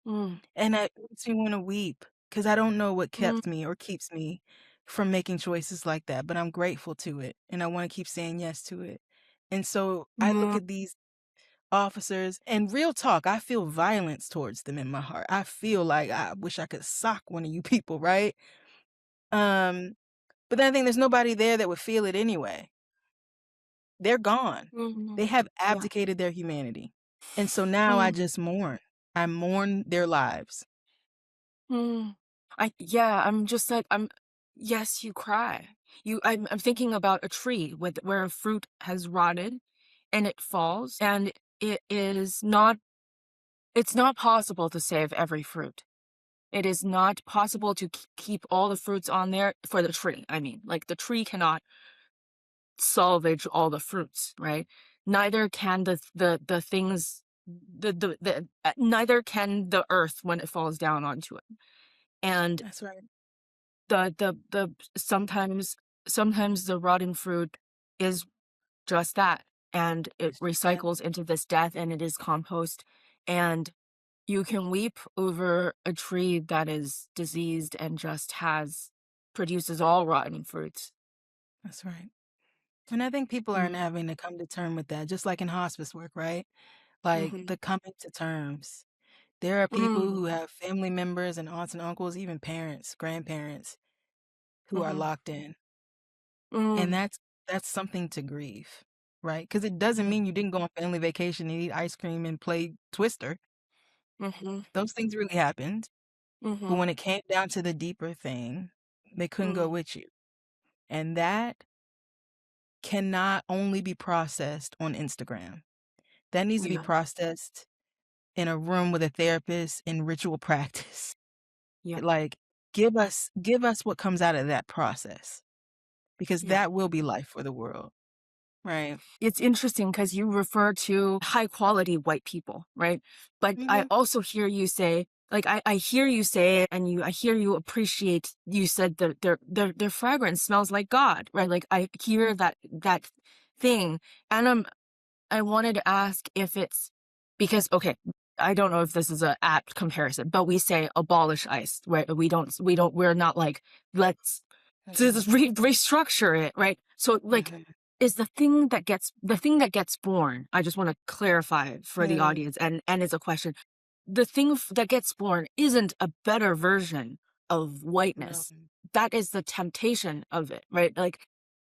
mm, And it makes me wanna weep because I don't know what mm, kept me or keeps me from making choices like that, but I'm grateful to it, and I wanna keep saying yes to it. And so, I look mm, at these officers and real talk, I feel violence towards them in my heart. I feel like I wish I could sock one of you people, right? Um, but then I think there's nobody there that would feel it anyway. They're gone. They mhm, have yeah, abdicated their humanity. And so now I mm, just mourn. I mourn their lives. mm. Yeah, I'm just like, yes, you cry. I'm thinking about a tree with where a fruit has rotted and it falls, and it's not possible to save every fruit. It is not possible to keep all the fruits on there for the tree. I mean, like the tree cannot salvage all the fruits, right? Neither can the things neither can the earth when it falls down onto it. And That's right. the sometimes the rotten fruit is just that, and it It's just that. recycles into this death and it is compost, and you can weep over a tree that is diseased and just has produces all rotten fruits. That's right. And I think people are Mm, having to come to term with that, just like in hospice work, right? Like mhm, the coming to terms. There are people mm, who have family members and aunts and uncles, even parents, grandparents who are mhm, locked in. And mm, that's something to grieve, right? Because it doesn't mhm, mean you didn't go on family vacation and eat ice cream and play Twister. mhm, Those things really happened. Mm-hmm. But when it came down to the deeper thing, they couldn't go Mm. with you. And that cannot only be processed on Instagram. That needs to be Yeah. processed in a room with a therapist in ritual practice. Yeah. Like, give us what comes out of that process, because Yeah. that will be life for the world, right? It's interesting because you refer to high quality white people, right? But I Mhm. also hear you say, like, I hear you say, and I hear you appreciate, you said that their fragrance smells like God, right? Like I hear that thing. And I wanted to ask if it's because, okay, I don't know if this is a apt comparison, but we say abolish ICE, right? We're not like, let's Mhm. just restructure it, right? So like, Mhm. is the thing that gets born, I just want to clarify for the Mm, audience, and it's a question. The thing that gets born isn't a better version of no. whiteness. That is the temptation of it, right? Like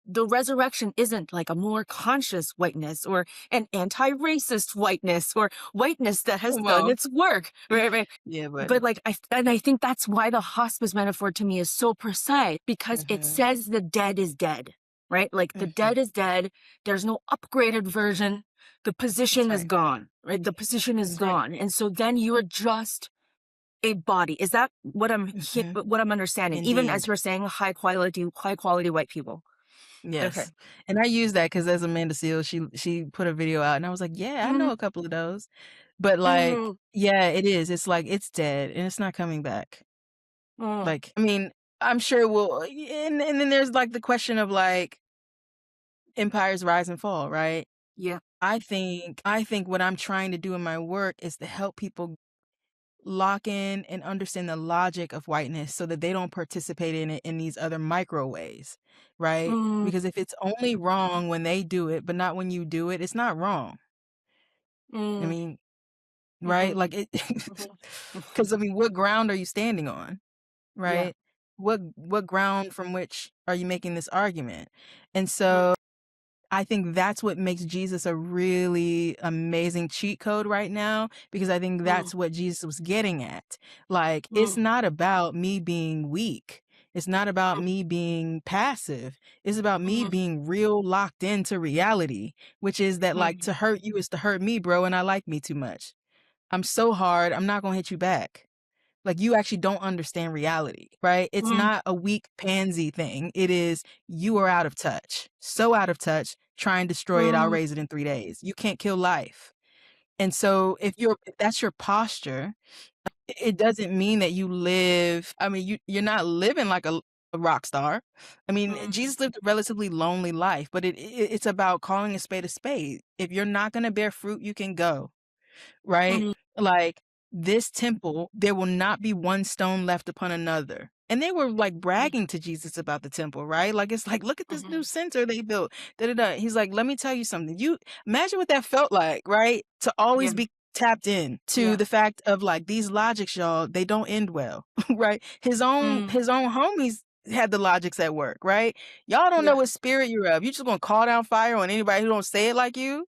the resurrection isn't like a more conscious whiteness or an anti-racist whiteness or whiteness that has Come done on. its work, right? Yeah, But buddy. like I think that's why the hospice metaphor to me is so precise, because it Mhm. says the dead is dead, right? Like the Mhm. dead is dead. There's no upgraded version. The That's position is right. gone, right? The position is That's right. gone. And so then you are just a body. Is that Mhm. what I'm understanding? Even as Indeed. you're saying high quality white people. Okay. Yes. And I use that because as Amanda Seales, she put a video out and I was like, yeah, I know Mm-hmm. a couple of those. But like, Mm-hmm. yeah, it is. It's like it's dead and it's not coming back. Mm, Like, I mean, I'm sure it will, and then there's like the question of like empires rise and fall, right? yeah. I think what I'm trying to do in my work is to help people lock in and understand the logic of whiteness so that they don't participate in it in these other micro ways, right? Mm, Because if it's only wrong when they do it, but not when you do it, it's not wrong. I mm, mean, right? mhm, Like it, mhm, because I mean, what ground are you standing on, yeah. right? What ground from which are you making this argument? And Mm, so I think that's what makes Jesus a really amazing cheat code right now, because I think mm, that's what Jesus was getting at. Like, it's mm, not about me being weak. It's not about mm, me being passive. It's about me mhm, being real locked into reality, which is that like mm, to hurt you is to hurt me, bro, and I like me too much. I'm so hard, I'm not gonna hit you back. Like, you actually don't understand reality, right? It's mm, not a weak pansy thing. It is you are out of touch. So out of touch, try and destroy it, I'll mm, raise it in 3 days. You can't kill life. And so if that's your posture, it doesn't mean that you live I mean, you're not living like a rock star. I mean, mm, Jesus lived a relatively lonely life, but it's about calling a spade a spade. If you're not gonna bear fruit, you can go. Right? mm, Like, this temple, there will not be one stone left upon another. And they were like mm, bragging to Jesus about the temple, right? Like, it's like, look at this new mhm, center they built. Da, da, da. He's like, let me tell you something. You imagine what that felt like, right? To yeah. always be tapped in to Yeah. the fact of like these logics, y'all, they don't end well, right? His own Mm, his own homies had the logics at work, right? Y'all don't know yeah. what spirit you're of. You just gonna call down fire on anybody who don't say it like you?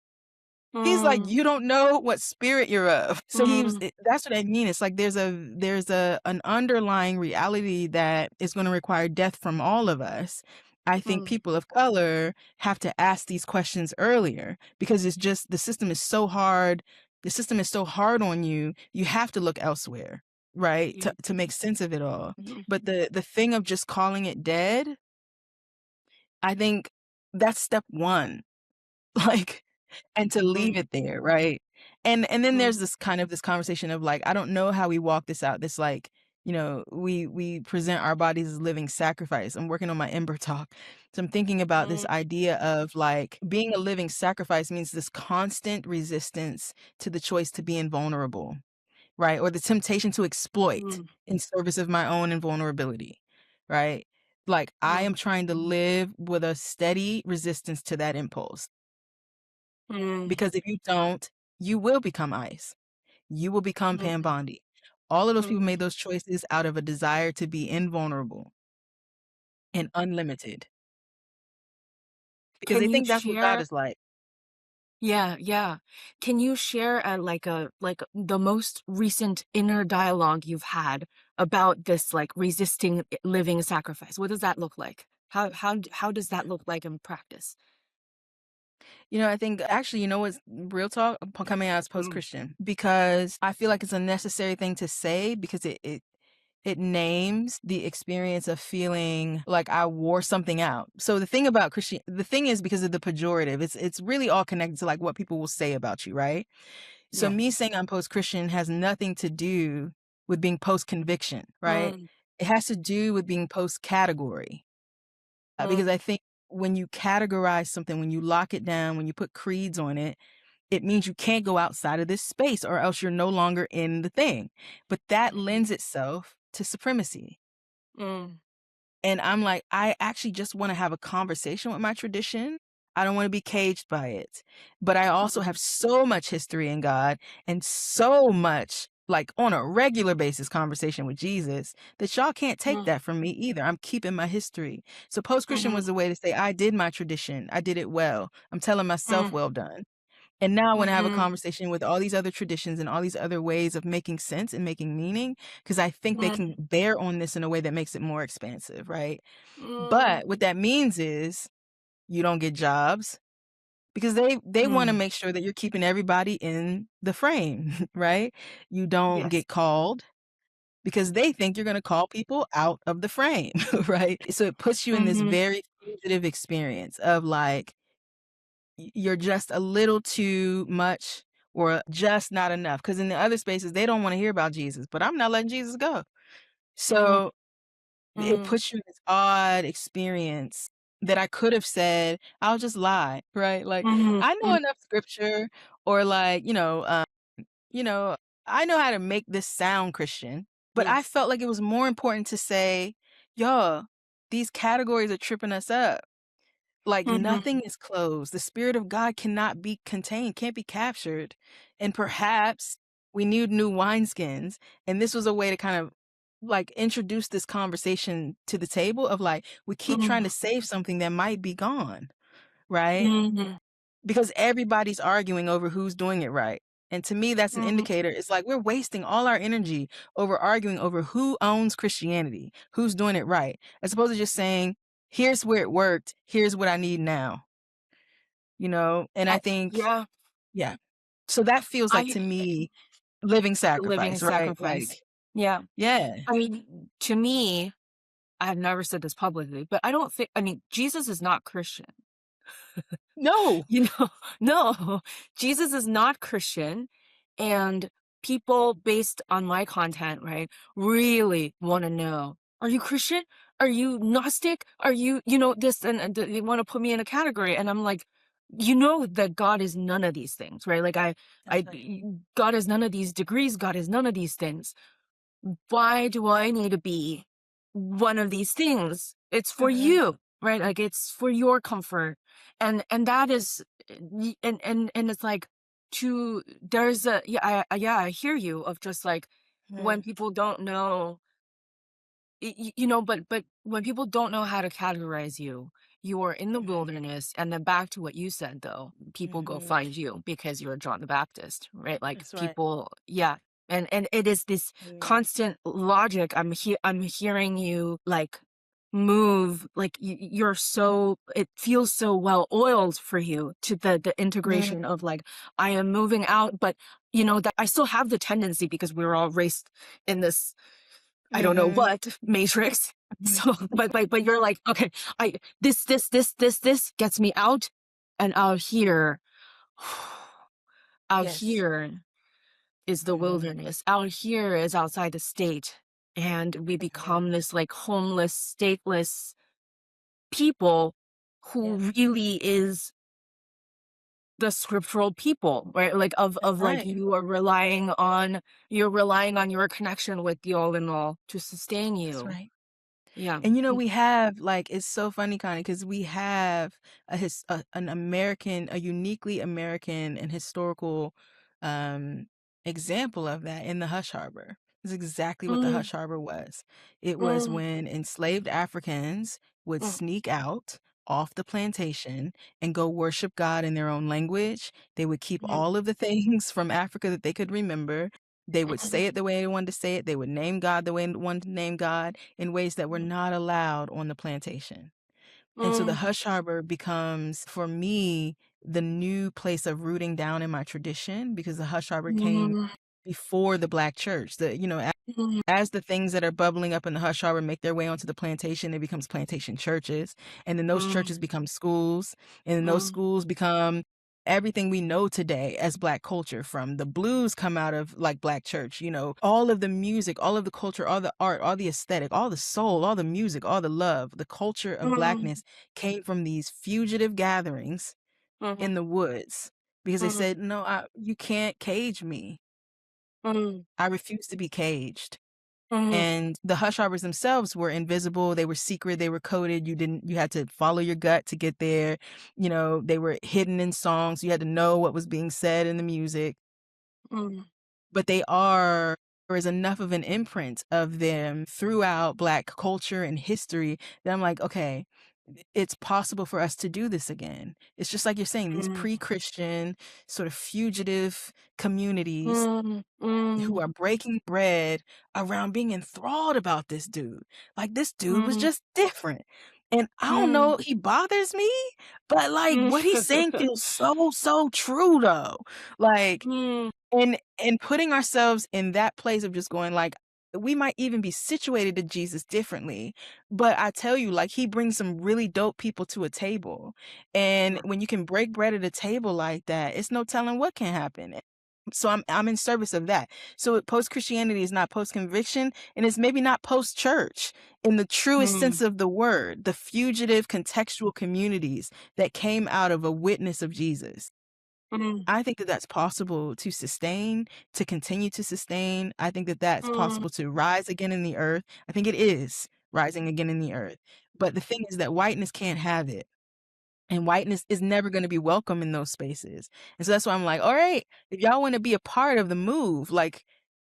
He's like, Mm, "You don't know what spirit you're of." So he was mm, that's what I mean. It's like there's an underlying reality that is gonna require death from all of us. I think mm, people of color have to ask these questions earlier because it's just the system is so hard. The system is so hard on you, you have to look elsewhere, right? yeah. To make sense of it all. Mhm, But the thing of just calling it dead, I think that's step 1. Like, and to leave mm, it there, right? And then mm, there's this conversation of like, I don't know how we walk this out. This like, we present our bodies as living sacrifice. I'm working on my Ember talk. So I'm thinking about this mm, idea of like being a living sacrifice means this constant resistance to the choice to be invulnerable, right? Or the temptation to exploit mm, in service of my own invulnerability, right? Like I mm, am trying to live with a steady resistance to that impulse. mm, Because if you don't, you will become ice. You will become Pam mm, Bondi. All of those people mm. made those choices out of a desire to be invulnerable and unlimited because Can they you think that's what God share? is like. Yeah, yeah. Can you share like the most recent inner dialogue you've had about this like resisting living sacrifice? What does that look like? How does that look like in practice? I think actually, what's real talk coming out as Mm. post-Christian, because I feel like it's a necessary thing to say because it names the experience of feeling like I wore something out. So the thing is because of the pejorative, it's really all connected to like what people will say about you, right? So me Yes. saying I'm post-Christian has nothing to do with being post-conviction, right? Mm, It has to do with being post-category. Because I mm, think when you categorize something, when you lock it down, when you put creeds on it, it means you can't go outside of this space or else you're no longer in the thing. But that lends itself to supremacy. mm, And I'm like, I actually just want to have a conversation with my tradition. I don't want to be caged by it. But I also mm, have so much history in God and so much, like on a regular basis, conversation with Jesus that y'all can't take mm, that from me either. I'm keeping my history. So post Christian mhm, was a way to say, I did my tradition. I did it well. I'm telling myself, mm, well done. And now I want to have a mhm, conversation with all these other traditions and all these other ways of making sense and making meaning, because I think they can mm, bear on this in a way that makes it more expansive, right? But what mm. that means is you don't get jobs because they want to Mm. make sure that you're keeping everybody in the frame, right? You don't Yes. get called because they think you're going to call people out of the frame, right? So it puts you in this Mhm, very fugitive experience of like you're just a little too much or just not enough. Because in the other spaces, they don't want to hear about Jesus, but I'm not letting Jesus go. mhm, So it mhm, puts you in this odd experience that I could have said, I'll just lie, right? Like, mhm, I know mm, enough scripture or like, you know, I know how to make this sound Christian, but I yes. felt like it was more important to say, y'all, these categories are tripping us up. Like Mhm, nothing is closed. The spirit of God cannot be contained, can't be captured. And perhaps we need new wineskins. And this was a way to kind of like introduce this conversation to the table of like, we keep trying mhm, to save something that might be gone, right? mhm, Because everybody's arguing over who's doing it right. And to me, that's an mhm, indicator. It's like we're wasting all our energy over arguing over who owns Christianity, who's doing it right, as opposed to just saying, here's where it worked, here's what I need now, And I think, yeah, yeah. So that feels like I to me living the living sacrifice, right? Like, sacrifice. Yeah. yeah. I mean, to me, I've never said this publicly, but I don't think I mean, Jesus is not Christian. No. You know? No, Jesus is not Christian, and people based on my content, right, really wanna know, "Are you Christian? Are you Gnostic? Are you this?" And they wanna put me in a category, and I'm like, "You know that God is none of these things, right? Like, That's right. God is none of these degrees, God is none of these things. Why do I need to be one of these things? It's for Mhm. you, right? Like it's for your comfort. And that is and it's like to there's a yeah, I hear you of just like when Mhm. people don't know but when people don't know how to categorize you, you are in the Mhm. wilderness. And then back to what you said, though, people go Mhm. find you because you're John the Baptist, right? Like That's right. people, yeah. And it is this Amen. constant logic. I'm hearing you like move like you're so it feels so well oiled for you to the Mhm. integration of like I am moving out, but that I still have the tendency because we were all raised in this I don't know Mhm. what matrix. Mhm. So, but you're like, okay, I this gets me out, and out here, out Yes. here is the Mhm. wilderness. Out here is outside the state, and we Mhm. become this like homeless, stateless people who Yep. really is the scriptural people, right? Like That's of like right. you're relying on your connection with the all in all to sustain That's you. right. Yeah. And we have like it's so funny, Connie, because we have a uniquely American and historical um example of that in the Hush Harbor. It's exactly what the Mm, Hush Harbor was. It was mm, when enslaved Africans would mm, sneak out. off the plantation and go worship God in their own language. They would keep all of the things from Africa that they could remember. They would say it the way they wanted to say it. They would name God the way they wanted to name God in ways that were not allowed on the plantation. And so the Hush Harbor becomes, for me, the new place of rooting down in my tradition, because the Hush Harbor came before the Black church. As the things that are bubbling up in the Hush Harbor make their way onto the plantation, it becomes plantation churches. And then those churches become schools. And then those schools become everything we know today as Black culture. From the blues come out of like Black church, all of the music, all of the culture, all the art, all the aesthetic, all the soul, all the music, all the love, the culture of Blackness came from these fugitive gatherings in the woods, because they said, no, you can't cage me. I refuse to be caged. And the Hush Harbors themselves were invisible. They were secret. They were coded. You had to follow your gut to get there. They were hidden in songs. You had to know what was being said in the music. But there is enough of an imprint of them throughout Black culture and history that I'm like, okay, it's possible for us to do this again. It's just like you're saying, these pre-Christian sort of fugitive communities who are breaking bread around being enthralled about this dude. Like, this dude was just different. And I don't know, he bothers me, but like what he's saying feels so true though. Like, and putting ourselves in that place of just going like, we might even be situated to Jesus differently, but I tell you, like, he brings some really dope people to a table. And when you can break bread at a table like that, it's no telling what can happen. So I'm in service of that. So post-Christianity is not post-conviction, and it's maybe not post-church in the truest sense of the word, the fugitive contextual communities that came out of a witness of Jesus. I think that that's possible to sustain, to continue to sustain. I think that that's possible to rise again in the earth. I think it is rising again in the earth. But the thing is that whiteness can't have it. And whiteness is never going to be welcome in those spaces. And so that's why I'm like, all right, if y'all want to be a part of the move, like,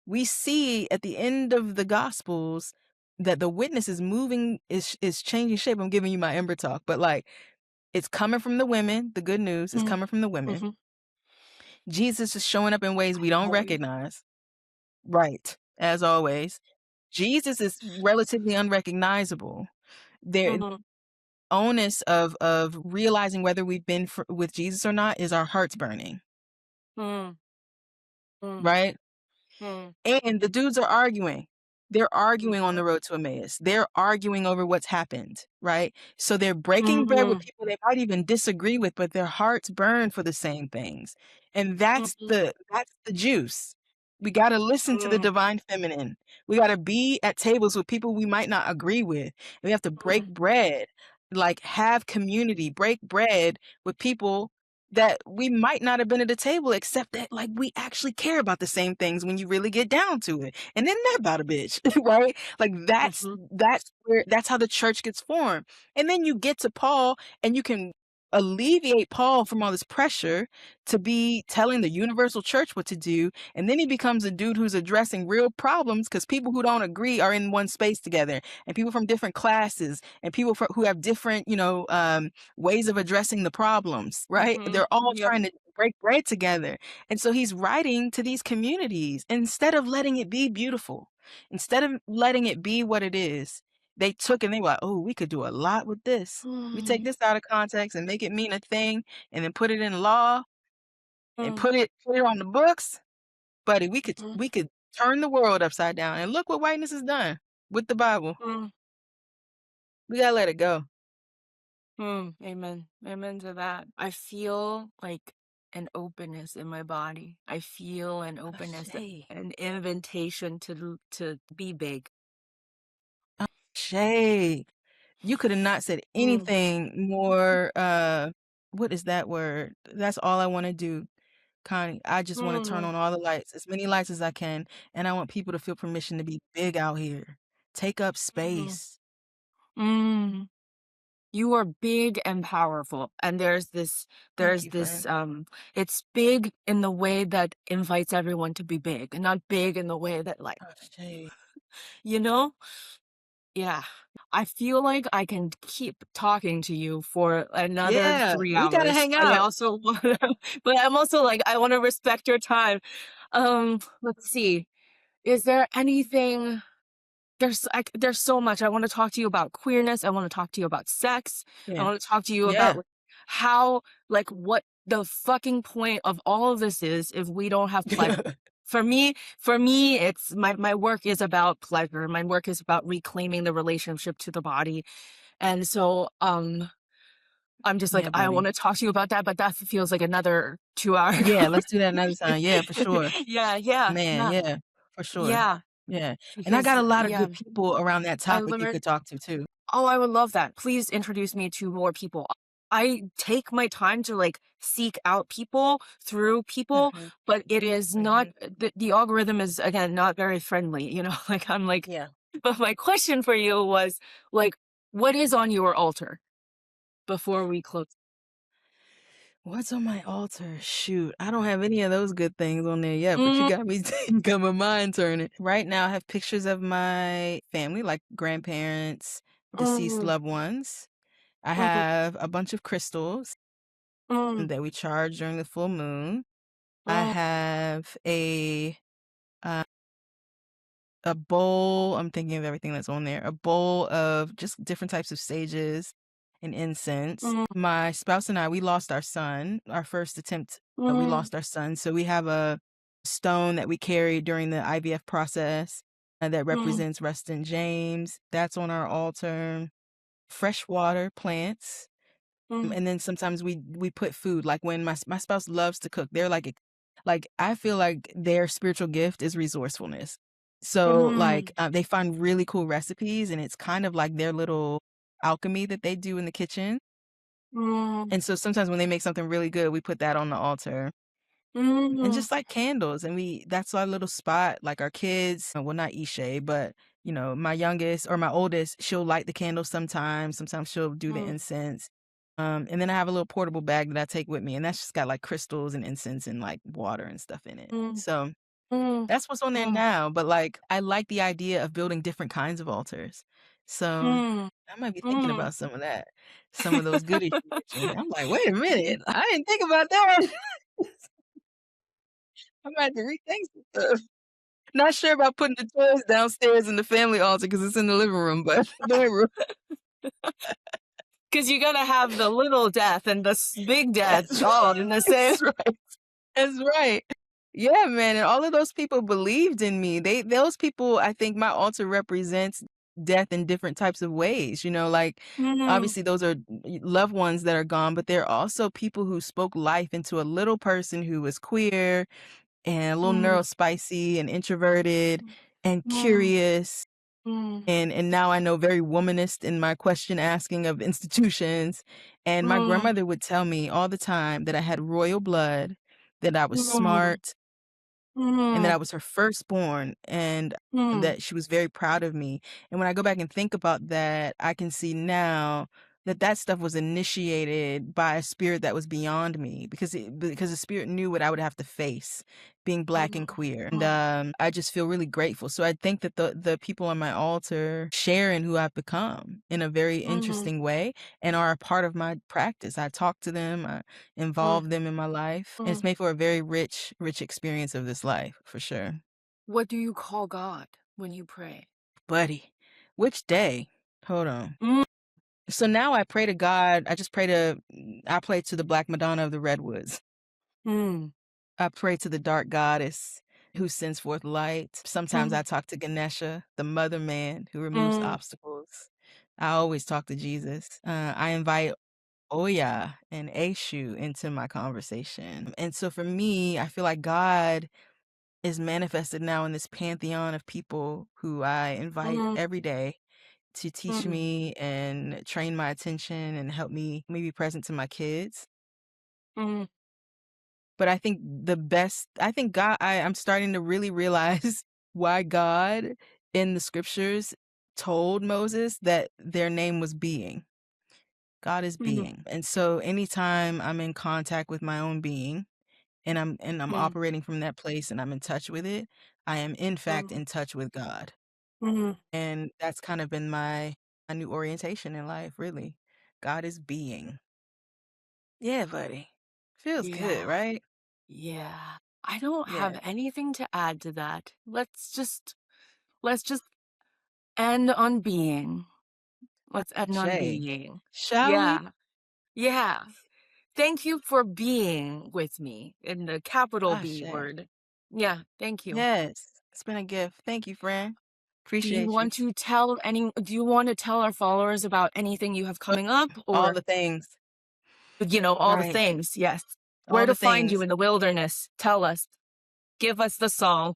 we see at the end of the Gospels that the witness is moving, is changing shape. I'm giving you my Ember talk, but like, it's coming from the women. The good news is coming from the women. Jesus is showing up in ways we don't recognize. Right. As always. Jesus is relatively unrecognizable. There, onus of realizing whether we've been with Jesus or not is our hearts burning. Right? And the dudes are arguing. They're arguing on the road to Emmaus. They're arguing over what's happened, right? So they're breaking bread with people they might even disagree with, but their hearts burn for the same things. And that's the juice. We got to listen to the divine feminine. We got to be at tables with people we might not agree with. We have to break bread, like have community, break bread with people that we might not have been at the table, except that like we actually care about the same things when you really get down to it. And then that about a bitch, right? Like that's how the church gets formed. And then you get to Paul and you can alleviate Paul from all this pressure to be telling the universal church what to do. And then he becomes a dude who's addressing real problems because people who don't agree are in one space together, and people from different classes and people who have different, ways of addressing the problems, right? They're all trying to break bread together. And so he's writing to these communities instead of letting it be beautiful, instead of letting it be what it is. They took and they were like, oh, we could do a lot with this. We take this out of context and make it mean a thing and then put it in law and put it on the books. Buddy, we could turn the world upside down. And look what whiteness has done with the Bible. We gotta let it go. Amen. Amen to that. I feel like an openness in my body. I feel an openness, an invitation to be big. Shay, you could have not said anything more. What is that word? That's all I want to do, Connie. I just want to turn on all the lights, as many lights as I can, and I want people to feel permission to be big out here. Take up space. You are big and powerful, and there's this it's big in the way that invites everyone to be big, and not big in the way that, like, Shay. you know yeah I feel like I can keep talking to you for another Yeah, 3 we gotta hours, hang but I out. also wanna but I'm also like, I wanna respect your time. Let's see. Is there anything there's so much. I wanna talk to you about queerness, I wanna talk to you about sex, I Yeah. wanna talk to you about, Yeah. like, how like, what the fucking point of all of this is if we don't have pleasure. For me, it's my work is about pleasure, my work is about reclaiming the relationship to the body, and so, I'm just like, Yeah, I buddy. wanna talk to you about that, but that feels like another 2-hour Yeah, let's do that another time. Yeah, for sure. Yeah, yeah, Man, yeah, yeah, for sure. yeah, Yeah, and I got because a lot of yeah, good people around that I topic you learned could talk to too. Oh, I would love that. Please introduce me to more people. I take my time to like seek out people through people, Mhm, but it is not mhm. the algorithm is again not very friendly, like I'm like Yeah. but my question for you was like what is on your altar before we close? What's on my altar? Shoot, I don't have any of those good things on there yet, but you Mm, got me got my mind turning. Right now, I have pictures of my family, like grandparents, deceased mm, loved ones. I mhm, have a bunch of crystals mm, that we charge during the full moon. I mm, have uh, a bowl. I'm thinking of everything that's on there. A bowl of just different types of sages and incense. mm, My spouse and I, we lost our son. Our first attempt, we mm, lost our son. So we have a stone that we carried during the IVF process that mm, represents Rustin James. That's on our altar. Freshwater plants. mm, And then sometimes we put food, like when my spouse loves to cook. They're like I feel like their spiritual gift is resourcefulness. So mm, like they find really cool recipes, and it's kind of like their little alchemy that they do in the kitchen. mm, And so sometimes when they make something really good, we put that on the altar. And mm, just like candles, and that's our little spot. Like our kids, well, not Ishay, but my youngest or my oldest, she'll light the candles sometimes. Sometimes she'll do the mm, incense. And then I have a little portable bag that I take with me, and that's just got like crystals and incense and like water and stuff in it. mm, So mm, that's what's on there mm, now. But like, I like the idea of building different kinds of altars. So mm, I might be thinking mm. about some of that, some of those goodies you mentioned. I'm like, wait a minute, I didn't think about that. I might have to rethink some stuff. Not sure about putting the toys downstairs in the family altar because it's in the living room, but the living room. 'Cause you gotta have the little death and the big death That's right. all in the same. That's right. That's right. Yeah, man, and all of those people believed in me. Those people, I think my altar represents death in different types of ways, like, Mm, obviously, those are loved ones that are gone, but there are also people who spoke life into a little person who was queer and a little mm, neurospicy and introverted and mm, curious. mm, And now I know very womanist in my question asking of institutions. And my mm, grandmother would tell me all the time that I had royal blood, that I was mm, smart, and that mm, I was her firstborn, and mm, that she was very proud of me. And when I go back and think about that, I can see now that that stuff was initiated by a spirit that was beyond me, because the spirit knew what I would have to face being Black and mm, queer. And I just feel really grateful. So I think that the people on my altar share in who I've become in a very mm, interesting way and are a part of my practice. I talk to them, I mm, involve them in my life. And it's mm. made for a very rich experience of this life, for sure. What do you call God when you pray? Buddy, which day? Hold on. Mm, So now I pray to God. I pray to the Black Madonna of the Redwoods. mm, I pray to the dark goddess who sends forth light. Sometimes mm, I talk to Ganesha, the mother man who removes mm, obstacles. I always talk to Jesus. I invite Oya and Eshu into my conversation. And so for me, I feel like God is manifested now in this pantheon of people who I invite mm, every day to teach mm, me and train my attention and help me be present to my kids. mm, But I think I'm starting to really realize why God in the scriptures told Moses that their name was being. God is mm, being. And so anytime I'm in contact with my own being, and I'm mm, operating from that place and I'm in touch with it, I am in fact mm, in touch with God. mm, And that's kind of been my a new orientation in life, really. God is being. Yeah, buddy. Feels good, Yeah. right? Yeah. I don't Yeah. have anything to add to that. Let's just end on being. Let's end on Shay. being. Shall we? Yeah. Yeah. Thank you for being with me in the capital B Shay. word. Yeah, thank you. Yes. It's been a gift. Thank you, friend. Do you Appreciate you. want to tell do you want to tell our followers about anything you have coming up All or, the things. all the Right. things? Yes. Where All to the find you things. in the wilderness? Tell us. Give us the song.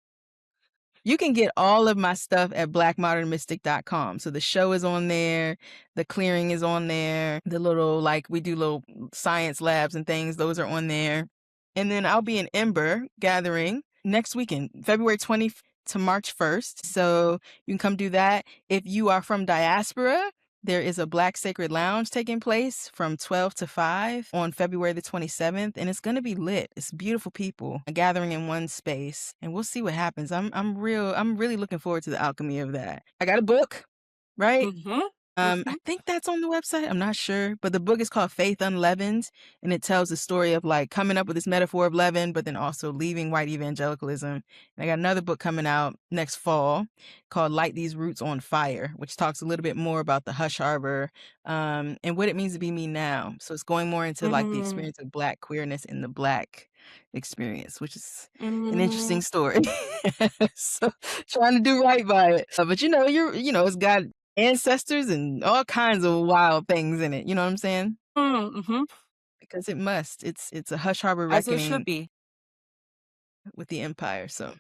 You can get all of my stuff at blackmodernmystic.com. So the show is on there, the clearing is on there, the little, like, we do little science labs and things, those are on there. And then I'll be in Ember gathering next weekend, February 20th to March 1st. So you can come do that. If you are from diaspora, there is a Black Sacred Lounge taking place from 12 to 5 on February the 27th, and it's going to be lit. It's beautiful people gathering in one space, and we'll see what happens. I'm really looking forward to the alchemy of that. I got a book, right? Mhm. I Mhm. think that's on the website. I'm not sure, but the book is called Faith Unleavened, and it tells the story of like coming up with this metaphor of leaven, but then also leaving white evangelicalism. And I got another book coming out next fall called Light These Roots on Fire, which talks a little bit more about the Hush Harbor, and what it means to be me now. So it's going more into like the Mm. experience of Black queerness in the Black experience, which is an Mm. interesting story. So trying to do right by it, but it's got ancestors and all kinds of wild things in it. You know what I'm saying? Mhm. Because it must. It's a Hush Harbor As it should reckoning be. with the empire. So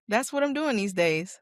that's what I'm doing these days.